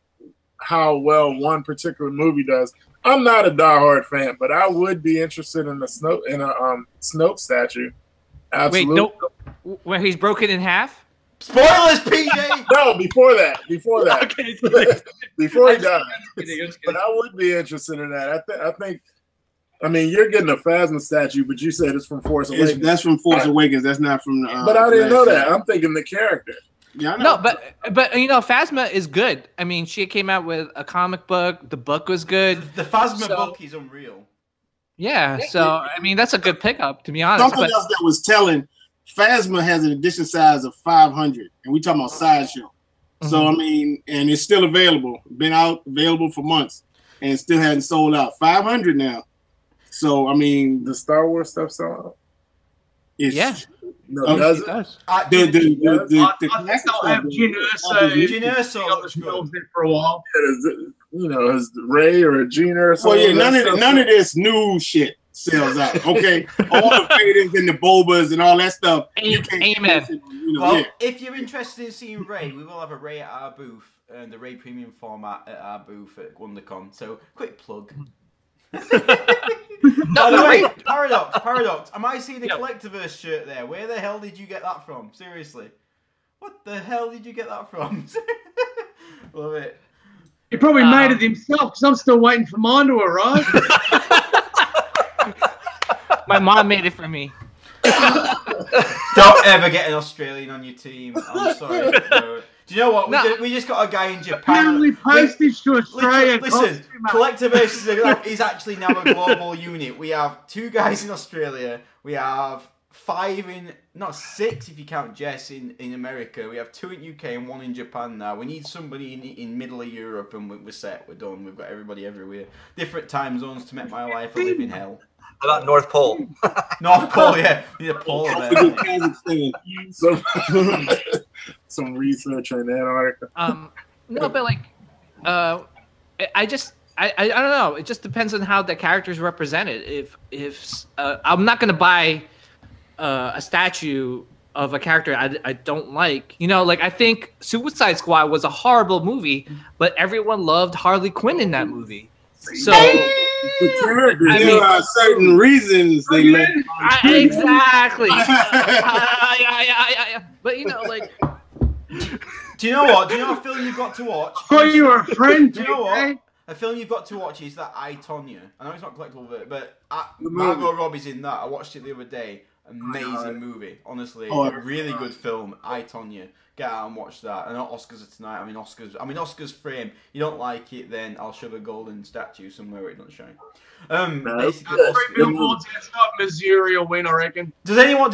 how well one particular movie does. I'm not a diehard fan, but I would be interested in a Snoke statue. Absolutely. Wait, no, where he's broken in half? Spoilers, PJ. No, before that. Okay. Before he died. But I would be interested in that. I think. I mean, you're getting a Phasma statue, but you said it's from Force Awakens. That's from Force Awakens. That's not from. But I didn't know that. I'm thinking the character. Yeah, I know. No, but you know, Phasma is good. I mean, she came out with a comic book. The book was good. The Phasma book is unreal. Yeah, so I mean, that's a good pickup, to be honest. Something else that was telling. Phasma has an edition size of 500, and we talking about Sideshow. So I mean, and it's still available. Been out, available for months, and still hasn't sold out. 500 now. So I mean, the Star Wars stuff sold out. Yeah. No, it does. I think they'll have Jyn Erso looks good for a while. You know, has Ray or Gina or something. Well, yeah, none of this new shit sells out. Okay, all the Vaders and the Bobas and all that stuff. Amen. Well, if you're interested in seeing Ray, we will have a Ray at our booth, and the Ray Premium format at our booth at WonderCon. So, quick plug. By the way, Paradox, am I seeing a Collectiverse shirt there? Where the hell did you get that from? Seriously. What the hell did you get that from? Love it. He probably made it himself, because I'm still waiting for mine to arrive. My mom made it for me. Don't ever get an Australian on your team. I'm sorry. No. Do you know what? We just got a guy in Japan. Apparently postage to Australia. Listen, Collectiverse is actually now a global unit. We have 2 guys in Australia. We have 5 in, not 6 if you count Jess in America. We have 2 in UK and 1 in Japan now. We need somebody in middle of Europe, and we're set. We're done. We've got everybody everywhere. Different time zones to make my life a living hell. How about North Pole? North Pole, yeah. Need a pole there. Some research on Antarctica. No, but like, I don't know. It just depends on how the character is represented. If I'm not gonna buy a statue of a character I don't like, you know, like I think Suicide Squad was a horrible movie, but everyone loved Harley Quinn in that movie. So there are certain reasons they let exactly. But you know, like, do you know what? Do you know a film you've got to watch? Oh, you're a friend. Do you know what? A film you've got to watch is that I, Tonya. I know it's not collectible, but Margot Robbie's in that. I watched it the other day. Amazing movie, honestly. Really good film. I, Tonya. Get out and watch that. I know Oscars are tonight. I mean Oscars frame. You don't like it, then I'll shove a golden statue somewhere where it doesn't shine. Basically, it's not Missouri will win, I reckon. Does anyone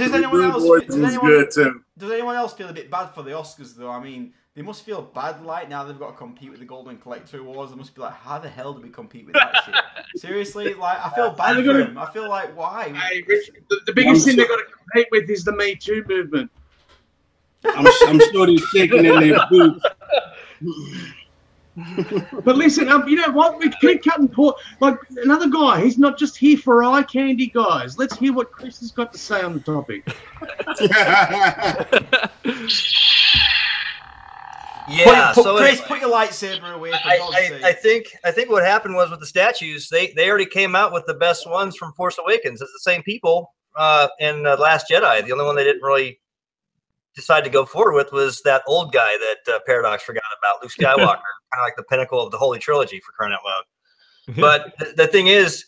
else feel a bit bad for the Oscars though? I mean, they must feel bad like now they've got to compete with the Golden Collector Awards. They must be like, how the hell do we compete with that shit? Seriously, like I feel bad for them. I feel like why? Hey, Rich, the biggest thing they've got to compete with is the Me Too movement. I'm sure they're shaking in their boots. But listen, you know what? We keep cutting Paul. Like another guy, he's not just here for eye candy, guys. Let's hear what Chris has got to say on the topic. Yeah, Chris, put your lightsaber away. I think what happened was with the statues, they already came out with the best ones from Force Awakens. It's the same people in Last Jedi. The only one they didn't really decide to go forward with was that old guy that Paradox forgot about, Luke Skywalker, kind of like the pinnacle of the Holy Trilogy, for crying out loud. But the thing is,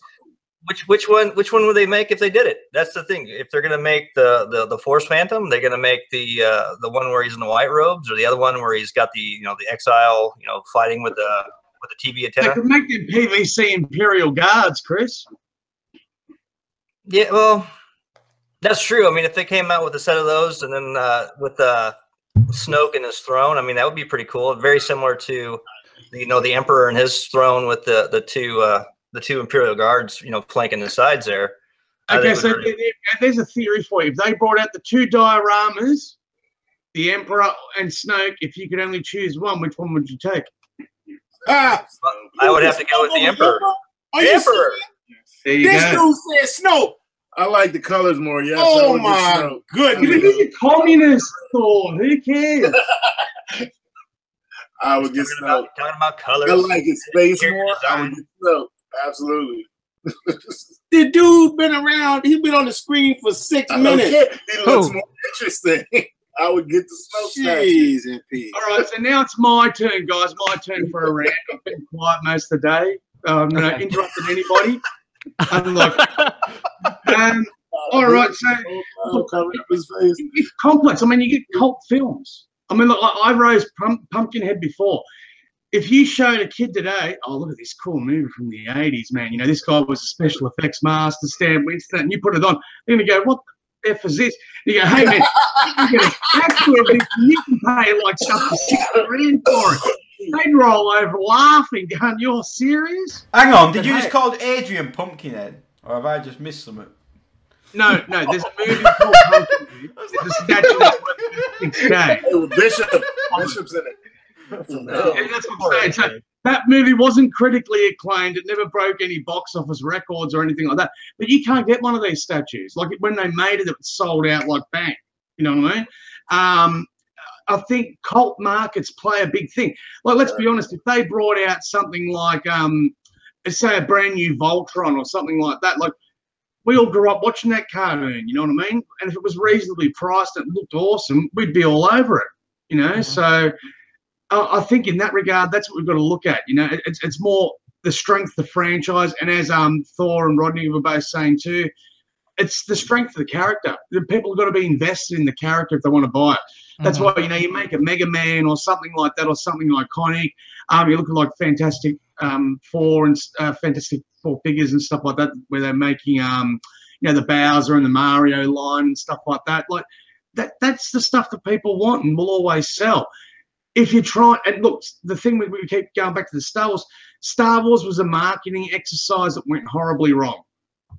which one would they make if they did it? That's the thing. If they're gonna make the Force Phantom, they're gonna make the one where he's in the white robes, or the other one where he's got the the exile, fighting with the TV antenna. They could make them PVC Imperial Guards, Chris. Yeah, well, that's true. I mean, if they came out with a set of those, and then with Snoke and his throne, I mean, that would be pretty cool. Very similar to the Emperor and his throne with the two Imperial Guards, flanking the sides there. Okay, so there's a theory for you. If they brought out the 2 dioramas, the Emperor and Snoke, if you could only choose one, which one would you take? I would have to go with the Emperor. The Emperor. This dude said Snoke. I like the colors more. Yes. Oh my goodness! He's a communist, Thor. Who cares? I would get Snoke. Talking about colors. I like his face character more. I design. would get Snoke. Absolutely. The dude been around. He's been on the screen for 6 minutes. He looks more interesting. I would get the Snoke statue. Jeez and Pete. All right, so now it's my turn, guys. My turn for a rant. I've been quiet most of the day. Not interrupted anybody. All right, so Covering up his face. it's complex. I mean, you get cult films. I mean, look, I rose Pumpkinhead before. If you showed a kid today, oh, look at this cool movie from the 80s, man. You know, this guy was a special effects master, Stan Winston, and you put it on, they're going to go, what the F is this? And you go, hey, man, you're going to absolutely, you can pay like something $6,000 for it. They'd roll over laughing, going, you're serious? Hang on, did you just call Adrian Pumpkinhead? Or have I just missed something? No, there's a movie called Pumpkinhead. There's a statue that's worth $6,000. Oh, Bishop's in it. And that's what I'm saying. So that movie wasn't critically acclaimed. It never broke any box office records or anything like that. But you can't get one of these statues. Like when they made it, it was sold out like bang. You know what I mean? I think cult markets play a big thing. Like, let's be honest, if they brought out something like, let's say a brand new Voltron or something like that, like we all grew up watching that cartoon, you know what I mean? And if it was reasonably priced and it looked awesome, we'd be all over it, you know? So I think in that regard, that's what we've got to look at. You know, it's more the strength of the franchise. And as Thor and Rodney were both saying too, it's the strength of the character. The people have got to be invested in the character if they want to buy it. That's why, you know, you make a Mega Man or something like that or something iconic. You look at like Fantastic Four and Fantastic Four figures and stuff like that, where they're making, you know, the Bowser and the Mario line and stuff like that. Like that's the stuff that people want and will always sell. If you try, and look, the thing we keep going back to the Star Wars was a marketing exercise that went horribly wrong.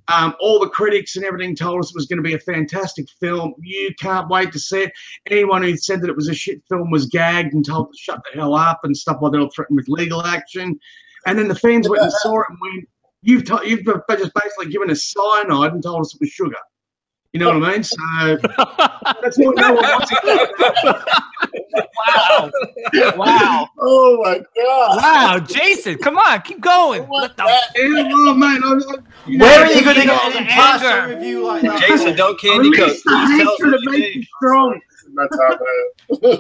All the critics and everything told us it was going to be a fantastic film. You can't wait to see it. Anyone who said that it was a shit film was gagged and told to shut the hell up and stuff like that, or threatened with legal action. And then the fans went and saw it and went, you've just basically given us cyanide and told us it was sugar. You know what I mean? So that's what no one wants to Wow. Wow. Oh my God. Wow, Jason, come on, keep going. What the oh, man, Where are you going to get an impartial review like that? Jason, don't candy coat. Release the hatred to make you strong.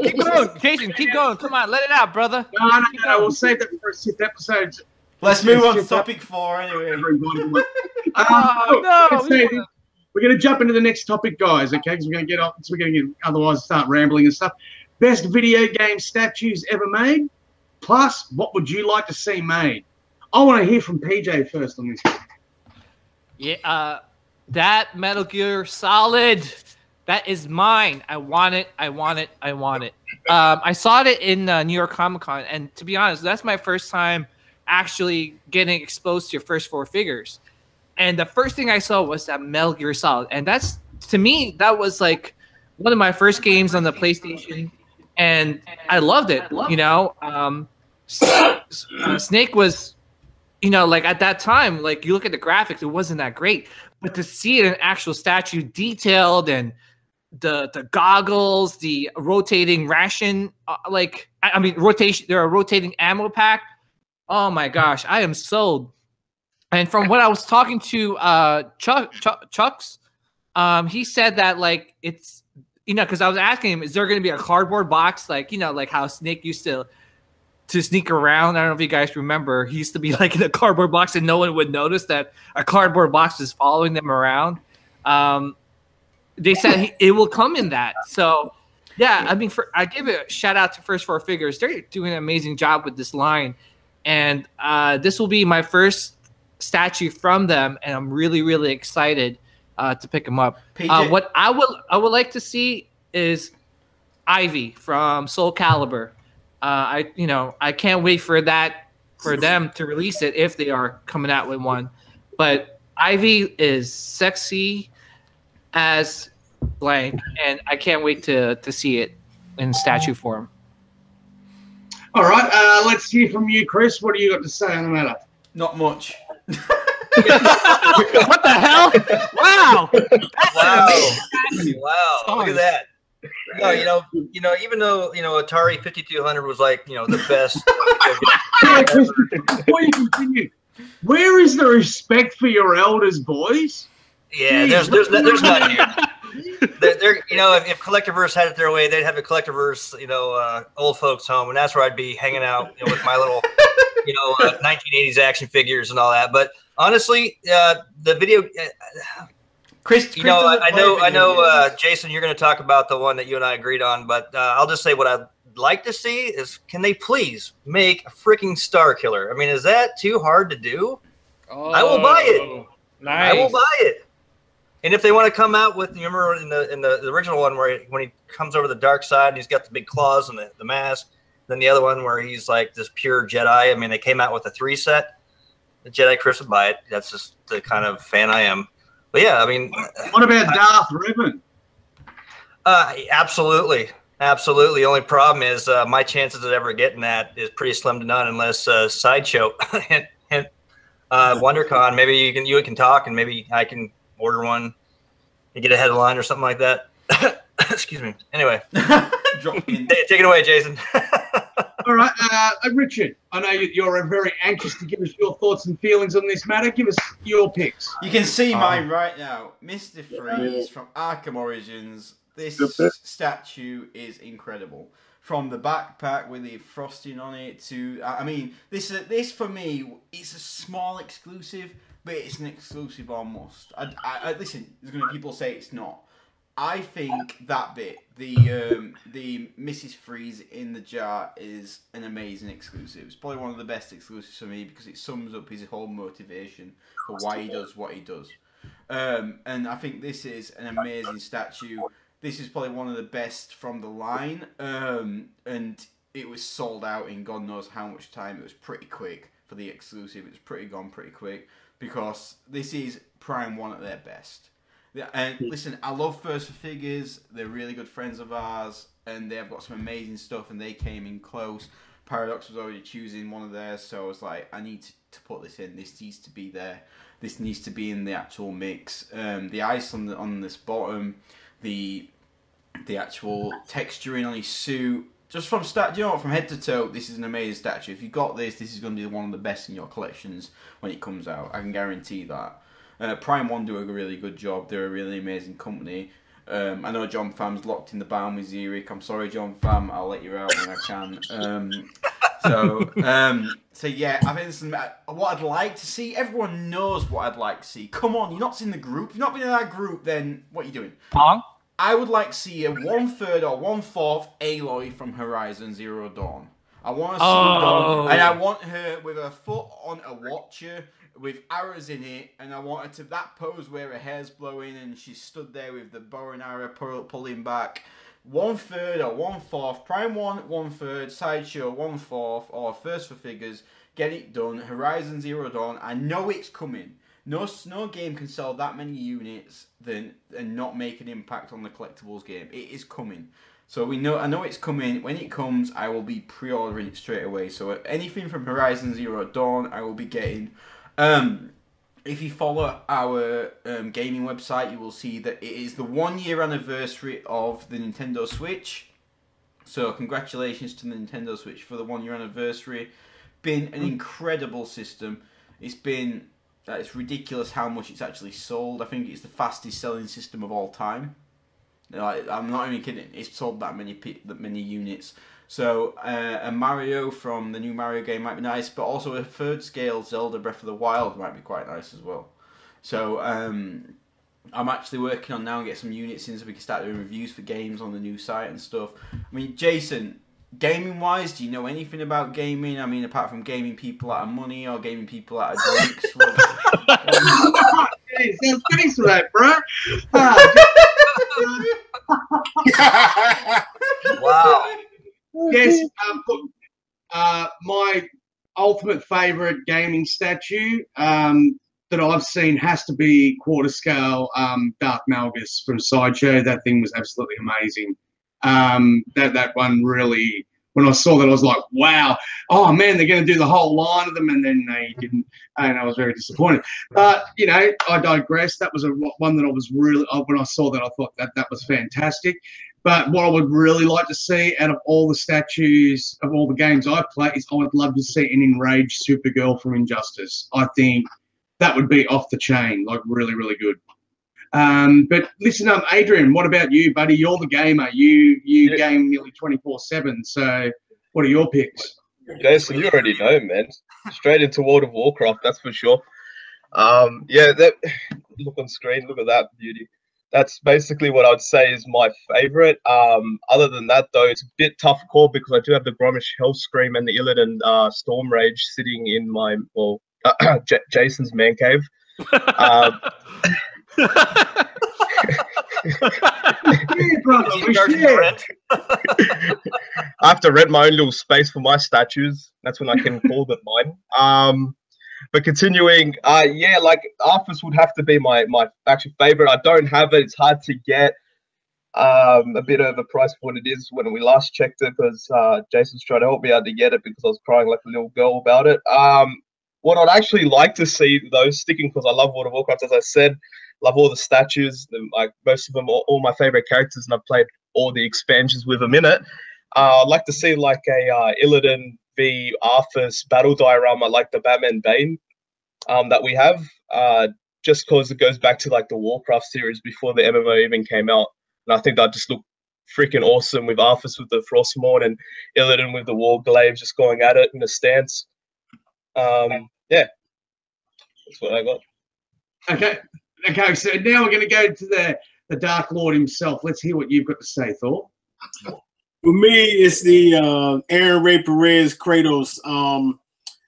Keep going, Jason, keep going. Come on, let it out, brother. No, we'll save that for a 6th episode. Let's move on to topic 4 anyway. We're going to jump into the next topic, guys, okay? Because we're going to get off, so we're going to otherwise start rambling and stuff. Best video game statues ever made, plus what would you like to see made? I want to hear from PJ first on this. Yeah, that Metal Gear Solid, that is mine. I want it. I want it. I want it. I saw it in New York Comic Con, and to be honest, that's my first time actually getting exposed to your first 4 figures. And the first thing I saw was that Metal Gear Solid, and that's, to me, that was like one of my first games on the PlayStation. And I loved it, you know. Snake was, you know, like at that time, like you look at the graphics, it wasn't that great. But to see it in actual statue, detailed, and the goggles, the rotating ration, rotation, there are rotating ammo pack. Oh my gosh, I am sold. And from what I was talking to Chucks, he said that like it's, you know, because I was asking him, is there going to be a cardboard box, like, you know, like how Snake used to sneak around? I don't know if you guys remember. He used to be like in a cardboard box and no one would notice that a cardboard box is following them around. They said it will come in that. So, yeah, I mean, I give it a shout out to First 4 Figures. They're doing an amazing job with this line. And this will be my first statue from them, and I'm really, really excited to pick them up. What I would like to see is Ivy from Soul Calibur. I can't wait for them to release it if they are coming out with one. But Ivy is sexy as blank, and I can't wait to see it in statue form. All right, let's hear from you, Chris. What do you got to say on the matter? Not much. What the hell? Wow. Wow. Wow. Look at that. No, even though Atari 5200 was like the best. Before you continue, where is the respect for your elders, boys? Yeah, Jeez, there's none here. They're if Collectiverse had it their way, they'd have a Collectiverse old folks home, and that's where I'd be hanging out with my little 1980s action figures and all that. But honestly, the video. Chris, I know, Jason, you're going to talk about the one that you and I agreed on, but I'll just say what I'd like to see is, can they please make a freaking Star Killer? I mean, is that too hard to do? Oh, I will buy it. Nice. I will buy it. And if they want to come out with, you remember in the original one where when he comes over the dark side and he's got the big claws and the mask, then the other one where he's like this pure Jedi. I mean, they came out with a 3-set. The Jedi Chris would buy it. That's just the kind of fan I am. But yeah, I mean, what about Darth Revan? Absolutely. The only problem is my chances of ever getting that is pretty slim to none, unless Sideshow and WonderCon. Maybe you can talk, and maybe I can order one and get ahead of the line or something like that. Excuse me. Anyway, take it away, Jason. All right, Richard, I know you're very anxious to give us your thoughts and feelings on this matter. Give us your picks. You can see mine right now. Mr. Freeze from Arkham Origins. This statue is incredible. From the backpack with the frosting on it to, I mean, this for me, it's a small exclusive, but it's an exclusive almost. Listen, there's going to be people say it's not. I think that bit, the Mrs. Freeze in the jar, is an amazing exclusive. It's probably one of the best exclusives for me because it sums up his whole motivation for why he does what he does. And I think this is an amazing statue. This is probably one of the best from the line. And it was sold out in God knows how much time. It was pretty quick for the exclusive. It was gone pretty quick because this is Prime 1 at their best. Yeah, and listen, I love First for Figures. They're really good friends of ours, and they've got some amazing stuff, and they came in close. Paradox was already choosing one of theirs, so I was like, I need to put this in. This needs to be there. This needs to be in the actual mix. The ice on this bottom, the actual texturing on his suit, just from from head to toe, this is an amazing statue. If you got this is going to be one of the best in your collections when it comes out. I can guarantee that. Prime 1 do a really good job. They're a really amazing company. I know John Fam's locked in the barn with ZeeRick. I'm sorry, John Fam. I'll let you out when I can. So yeah, I think this is what I'd like to see. Everyone knows what I'd like to see. Come on, you're not in the group. If you've not been in that group, then what are you doing? I would like to see a 1/3 or 1/4 Aloy from Horizon Zero Dawn. I want to see Dawn, and I want her with her foot on a watcher, with arrows in it, and I want her to that pose where her hair's blowing and she's stood there with the bow and arrow pulling back. 1/3 or 1/4, Prime 1 1/3, Sideshow 1/4, or First for Figures. Get it done. Horizon Zero Dawn. I know it's coming. No game can sell that many units and not make an impact on the collectibles game. It is coming. So I know it's coming. When it comes, I will be pre-ordering it straight away. So anything from Horizon Zero Dawn, I will be getting. If you follow our gaming website, you will see that it is the 1-year anniversary of the Nintendo Switch. So congratulations to the Nintendo Switch for the 1-year anniversary. Been an incredible system. It's ridiculous how much it's actually sold. I think it's the fastest selling system of all time. I'm not even kidding. It's sold that many units. So a Mario from the new Mario game might be nice, but also a 3rd scale Zelda Breath of the Wild might be quite nice as well. So I'm actually working on now and get some units in so we can start doing reviews for games on the new site and stuff. I mean, Jason, gaming wise, do you know anything about gaming? I mean, apart from gaming people out of money or gaming people out of drinks. Thanks for that, bro. Wow. Yes, my ultimate favourite gaming statue that I've seen has to be quarter scale Darth Malgus from Sideshow. That thing was absolutely amazing. That one really, when I saw that, I was like, wow, oh man, they're going to do the whole line of them, and then they didn't, and I was very disappointed. But you know, I digress. That was one that I was really, when I saw that, I thought that was fantastic. But what I would really like to see out of all the statues of all the games I've played is I would love to see an enraged Supergirl from Injustice. I think that would be off the chain, like really, really good. But listen, Adrian, what about you, buddy? You're the gamer. You game nearly 24/7. So what are your picks? Jason, you already know, man. Straight into World of Warcraft, that's for sure. Yeah, that look on screen, look at that beauty. That's basically what I'd say is my favorite. Other than that, though, it's a bit tough call because I do have the Gromish Hellscream and the Illidan Storm Rage sitting in my, well, Jason's man cave. I have to rent my own little space for my statues. That's when I can call them mine. But continuing, yeah, like Arthas would have to be my actual favorite. I don't have it. It's hard to get. A bit of a price for what it is when we last checked it because Jason's trying to help me out to get it because I was crying like a little girl about it. What I'd actually like to see, though, sticking because I love World of Warcraft, as I said, love all the statues, like most of them are all my favorite characters, and I've played all the expansions with them in it. I'd like to see like a Illidan v Arthas battle diorama like the Batman Bane that we have, just because it goes back to like the Warcraft series before the MMO even came out. And I think that just looked freaking awesome with Arthas with the Frostmourne and Illidan with the Warglaive just going at it in a stance. Yeah, that's what I got. Okay, so now we're going to go to the Dark Lord himself. Let's hear what you've got to say, Thor. For me, it's the Aaron Ray Perez Kratos.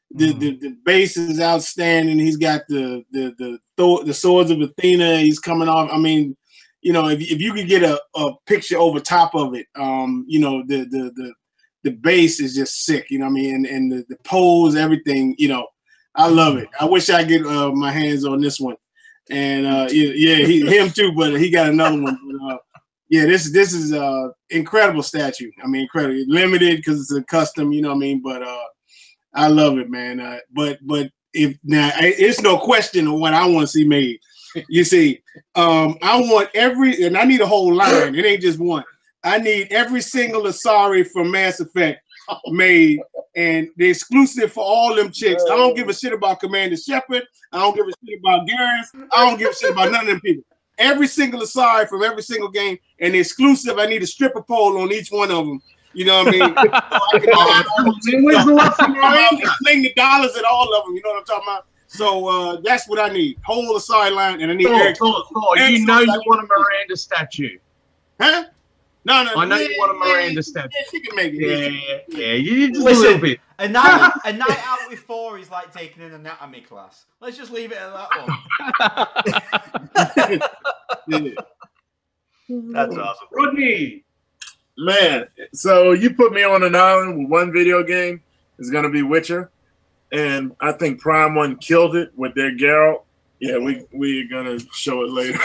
The base is outstanding. He's got the swords of Athena. He's coming off. I mean, you know, if you could get a picture over top of it, you know, the base is just sick. You know what I mean? And the pose, everything. You know, I love it. I wish I get my hands on this one. And yeah, him too, but he got another one. But, yeah, this is incredible statue. I mean, incredible. Limited because it's a custom, you know what I mean? But I love it, man. But if now it's no question of what I want to see made. You see, I want and I need a whole line. It ain't just one. I need every single Asari from Mass Effect made, and the exclusive for all them chicks. I don't give a shit about Commander Shepard. I don't give a shit about Garrus. I don't give a shit about none of them people. Every single Asari from every single game, and the exclusive, I need a stripper pole on each one of them. You know what I mean? Sling the dollars at all of them. You know what I'm talking about? So that's what I need. Whole Asari line, and I need Eric. You know you want a Miranda statue. Huh? No. I know you want a Miranda statue. Yeah, she can make it. Yeah. You just a little bit. A night out with four is like taking an anatomy class. Let's just leave it at that one. That's awesome. Rodney. Man, so you put me on an island with one video game. It's going to be Witcher. And I think Prime 1 killed it with their Geralt. Yeah, we're going to show it later.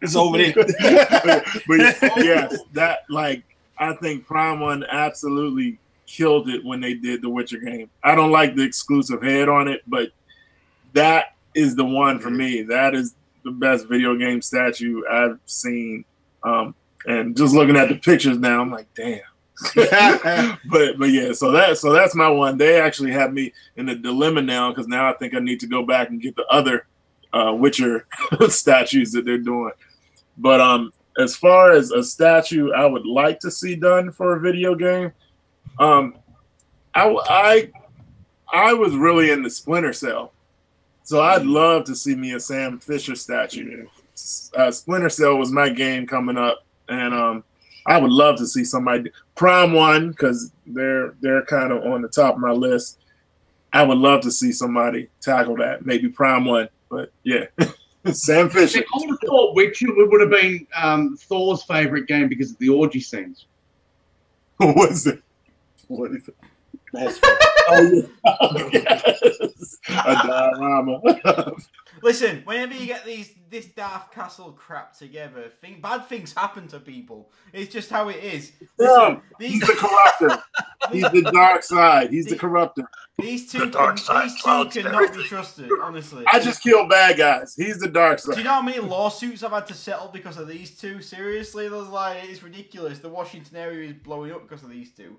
It's over there. but yes, that, like, I think Prime 1 absolutely killed it when they did the Witcher game. I don't like the exclusive head on it, but that is the one for me. That is the best video game statue I've seen. And just looking at the pictures now, I'm like, damn. but yeah, so that's my one. They actually have me in a dilemma now because now I think I need to go back and get the other Witcher statues that they're doing. But as far as a statue I would like to see done for a video game, I was really into Splinter Cell, so I'd love to see me a Sam Fisher statue. Splinter Cell was my game coming up, and I would love to see somebody Prime 1 because they're kind of on the top of my list. I would love to see somebody tackle that, maybe Prime 1, but yeah. Sam Fisher. I would have thought Witcher would have been Thor's favorite game because of the orgy scenes. What is it? What is it? That's funny. Oh, yes. A diorama. Listen, whenever you get this Darth Castle crap together, bad things happen to people. It's just how it is. Listen, he's the corruptor. He's the dark side. He's the corruptor. These two cannot be trusted, honestly. I just kill bad guys. He's the dark side. Do you know how many lawsuits I've had to settle because of these two? Seriously, it's ridiculous. The Washington area is blowing up because of these two.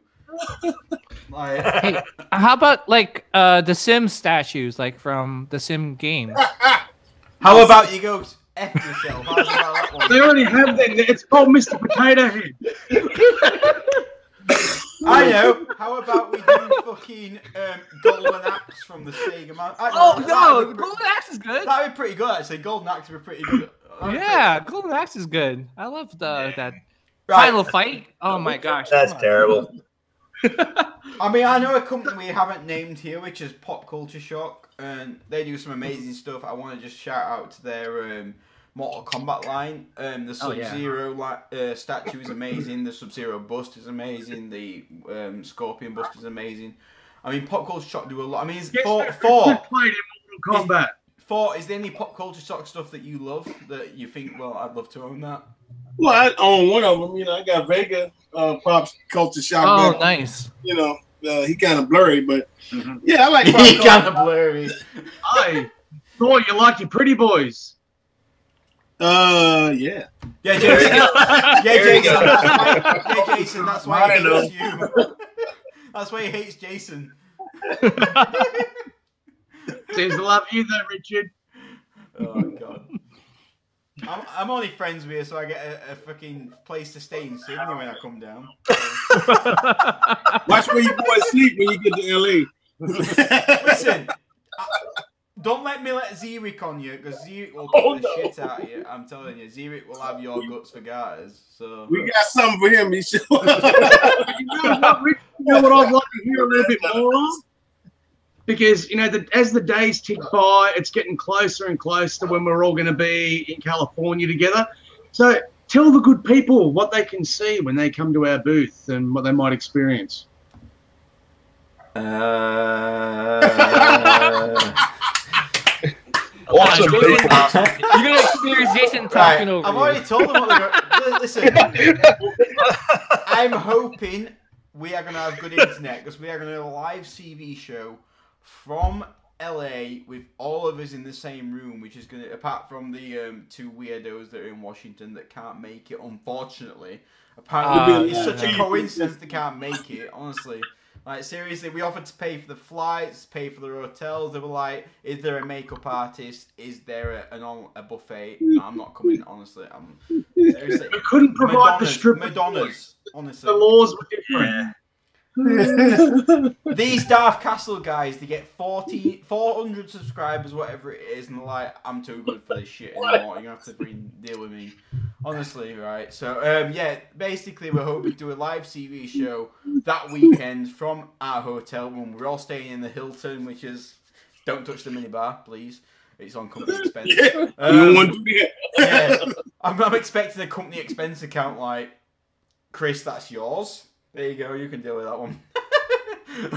Hey, how about like the Sim statues, like from the Sim game? How about you go F yourself? How's about that one? They already have that. It's called Mr. Potato Head. I know. How about we do fucking Golden Axe from the Sega Man? Golden Axe is good. That'd be pretty good actually. Golden Axe would be pretty good. Golden Axe is good. I love that final fight. Oh my gosh, that's terrible. I mean, I know a company we haven't named here, which is Pop Culture Shock, and they do some amazing stuff. I want to just shout out to their Mortal Kombat line. The Sub-Zero statue is amazing. The Sub-Zero bust is amazing. The Scorpion bust is amazing. I mean, Pop Culture Shock do a lot. I mean, Played in Mortal Kombat. Is there any Pop Culture Shock stuff that you love that you think, well, I'd love to own that? Well, I own one of them. You know, I got Vega Pop Culture Shock. Oh, nice. You know, he kind of blurry, but yeah, I like Pop He kind of blurry. I thought you liked your pretty boys. Yeah. Yeah, Jason. Jason. That's why he hates you. That's why he hates Jason. Seems to love you, though, Richard. Oh God. I'm only friends with you, so I get a fucking place to stay in Sydney when I come down. Watch where you boys sleep when you get to LA. Listen, don't let me let ZeeRick on you, because ZeeRick will kick the shit out of you. I'm telling you, ZeeRick will have your guts for garters. So we got something for him. He should. You know what I'd like to hear a little bit more of? Because, you know, as the days tick by, it's getting closer and closer to when we're all going to be in California together. So tell the good people what they can see when they come to our booth and what they might experience. Awesome people. You're going to experience Jason talking over I've already told them what they're going to... Listen, I'm hoping we are going to have good internet, because we are going to have a live CV show from LA with all of us in the same room, which is going to, apart from the two weirdos that are in Washington that can't make it, unfortunately. Apparently, it's such a coincidence they can't make it, honestly. Like, seriously, we offered to pay for the flights, pay for the hotels. They were like, is there a makeup artist? Is there a buffet? No, I'm not coming, honestly. Seriously. We couldn't provide the strip. Madonnas, honestly. The laws were different. These Darth Castle guys, they get 400 subscribers, whatever it is, and they're like, I'm too good for this shit anymore. You're gonna have to deal with me, honestly, right? So, yeah, basically, we're hoping to do a live CV show that weekend from our hotel room. We're all staying in the Hilton, which is, don't touch the minibar, please. It's on company expense. You don't want to do that. Yeah, I'm expecting a company expense account like, Chris, that's yours. There you go, you can deal with that one.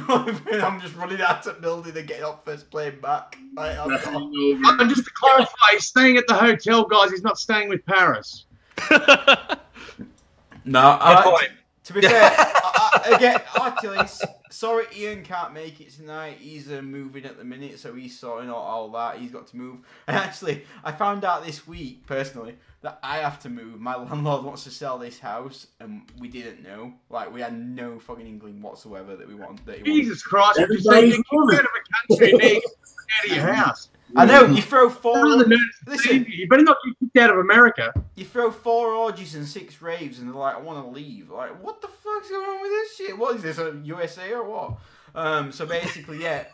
I'm just running out of building and getting off first plane back. And just to clarify, he's staying at the hotel, guys. He's not staying with Paris. No, to be fair, again, actually, sorry Ian can't make it tonight. He's moving at the minute, so he's sorting out all that. He's got to move. And actually, I found out this week, personally, that I have to move. My landlord wants to sell this house, and we didn't know. Like, we had no fucking inkling whatsoever that we wanted. Jesus Christ! Everybody's moving out of a country, and out of your house. I know, you throw four... Listen, you better not get kicked out of America. You throw 4 orgies and 6 raves, and they're like, I want to leave. Like, what the fuck's going on with this shit? What is this, a USA or what? So basically, yeah.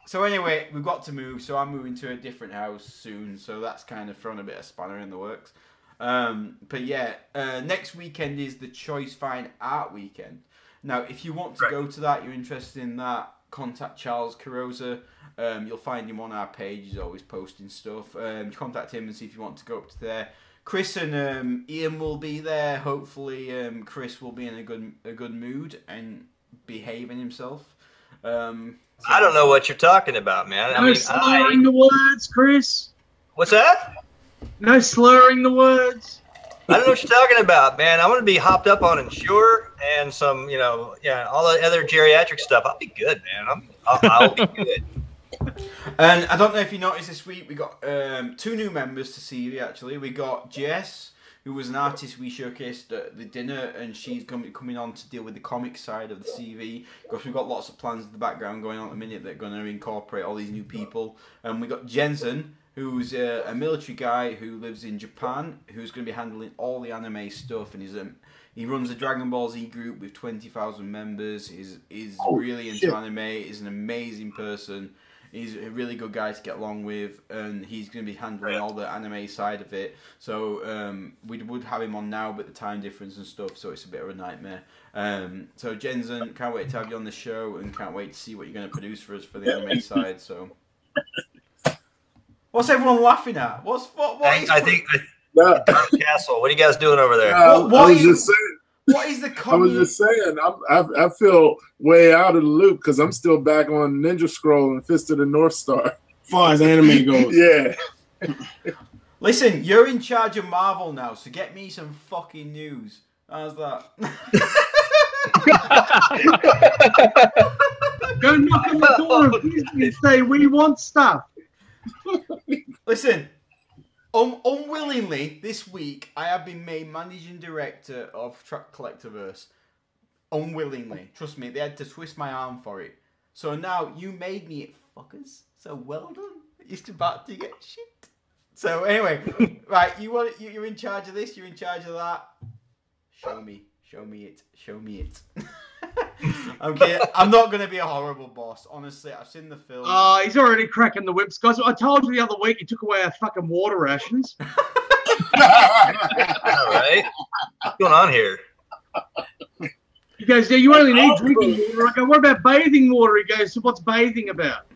So anyway, we've got to move, so I'm moving to a different house soon, so that's kind of thrown a bit of spanner in the works. But yeah, next weekend is the Choice Fine Art Weekend. Now, if you want to go to that, you're interested in that, contact Charles Carosa. You'll find him on our page. He's always posting stuff. Contact him and see if you want to go up to there. Chris and Ian will be there. Hopefully, Chris will be in a good mood and behaving himself. I don't know what you're talking about, man. No slurring the words, Chris. What's that? No slurring the words. I don't know what you're talking about, man. I want to be hopped up on Ensure and some, all the other geriatric stuff. I'll be good, man. I'll be good. And I don't know if you noticed this week, we got 2 new members to CV, actually. We got Jess, who was an artist we showcased at the dinner, and she's coming on to deal with the comic side of the CV, because we've got lots of plans in the background going on at the minute that are going to incorporate all these new people. And we got Jensen, who's a military guy who lives in Japan, who's going to be handling all the anime stuff, and he runs a Dragon Ball Z group with 20,000 members. He's really into anime. He's an amazing person. He's a really good guy to get along with, and he's going to be handling all the anime side of it. So we would have him on now, but the time difference and stuff, so it's a bit of a nightmare. So Jensen, can't wait to have you on the show, and can't wait to see what you're going to produce for us for the anime side. So, what's everyone laughing at? I think Castle. What are you guys doing over there? What is the comment? I was just saying, I feel way out of the loop because I'm still back on Ninja Scroll and Fist of the North Star. As far as anime goes. Yeah. Listen, you're in charge of Marvel now, so get me some fucking news. How's that? Go knock on the door of Disney and say, we want stuff. Listen. Unwillingly, this week, I have been made managing director of Collectiverse. Unwillingly. Trust me, they had to twist my arm for it. So now, you made me it, fuckers. So well done. You're about to get shit. So anyway, right, you're in charge of this, you're in charge of that. Show me it. Okay, I'm not going to be a horrible boss. Honestly, I've seen the film. He's already cracking the whips, guys. I told you the other week he took away our fucking water rations. All right. What's going on here? He goes, yeah, you only need drinking water. I go, what about bathing water? He goes, so what's bathing about?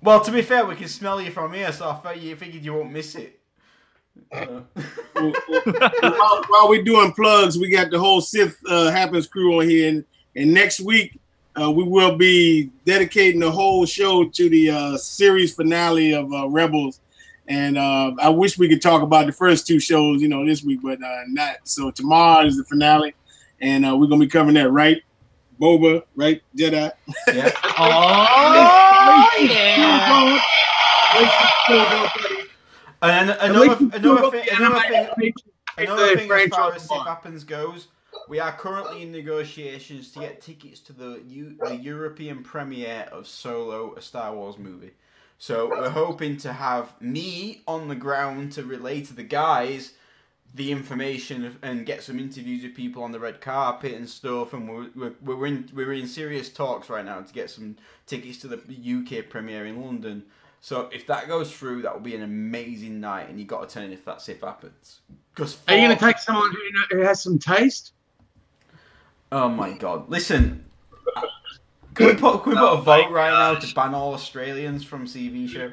Well, to be fair, we can smell you from here, so I figured you won't miss it. While we're doing plugs, we got the whole Sith Happens crew on here, and next week we will be dedicating the whole show to the series finale of Rebels. And I wish we could talk about the first 2 shows, this week, but not. So tomorrow is the finale, and we're gonna be covering that, right? Boba, right? Jedi. Yeah. Oh yeah. And another thing as far as Sith Happens goes, we are currently in negotiations to get tickets to the European premiere of Solo, a Star Wars movie. So we're hoping to have me on the ground to relay to the guys the information and get some interviews with people on the red carpet and stuff. And we're in serious talks right now to get some tickets to the UK premiere in London. So if that goes through, that will be an amazing night, and you got to turn in if that happens. Are you going to take someone who has some taste? Oh my God! Listen, can we put a vote right now to ban all Australians from CV show?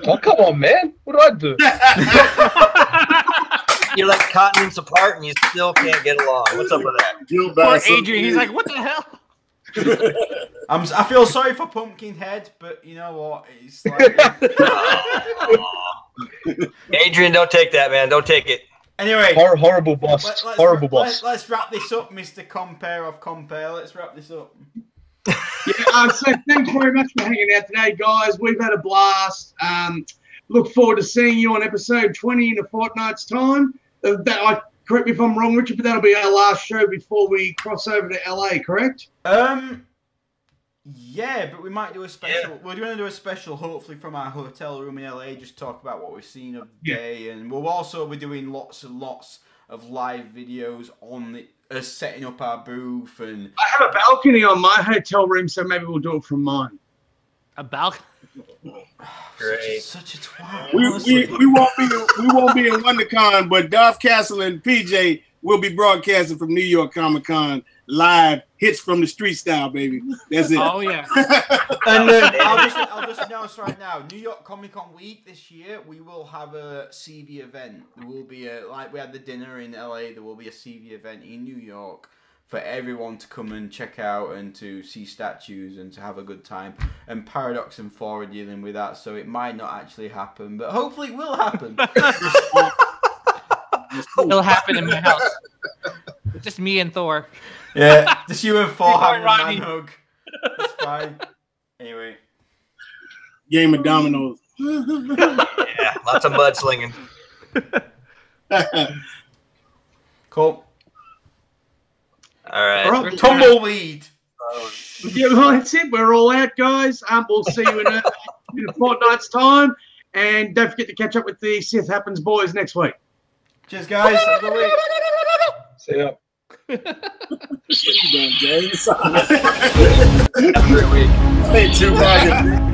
Oh come on, man! What do I do? You're like continents apart, and you still can't get along. What's up with that? Poor Adrian, he's like, what the hell? I feel sorry for Pumpkinhead, but you know what? It's like Adrian, don't take that, man. Don't take it. Anyway, horrible boss. Horrible boss. Let's wrap this up, Mr. Compare of Compare. Let's wrap this up. Yeah, so thanks very much for hanging out today, guys. We've had a blast. Look forward to seeing you on episode 20 in a fortnight's time. Correct me if I'm wrong, Richard, but that'll be our last show before we cross over to LA, correct? Yeah, but we might do a special. Yeah. We're going to do a special, hopefully, from our hotel room in LA. Just talk about what we've seen of the day, and we'll also be doing lots and lots of live videos on setting up our booth. And I have a balcony on my hotel room, so maybe we'll do it from mine. A balcony. Great. Such a twat. We won't be in WonderCon, but Dolph Castle and PJ will be broadcasting from New York Comic Con live, hits from the street style, baby. That's it. Oh yeah. And I'll just announce right now, New York Comic Con week this year, we will have a CV event. There will be like we had the dinner in LA. There will be a CV event in New York for everyone to come and check out and to see statues and to have a good time. And Paradox and 4 are dealing with that, so it might not actually happen, but hopefully it will happen. It'll happen in my house. Just me and Thor. Yeah, just you and Thor having a Rodney. man hug. That's fine. Anyway. Game of dominoes. Yeah, lots of mudslinging. Cool. All right. All right. Tumbleweed. Yeah, well, that's it. We're all out, guys. We'll see you in a fortnight's time. And don't forget to catch up with the Sith Happens boys next week. Cheers, guys. Have a good week. See ya. What you doing, James? Have a great week. Ain't too bad.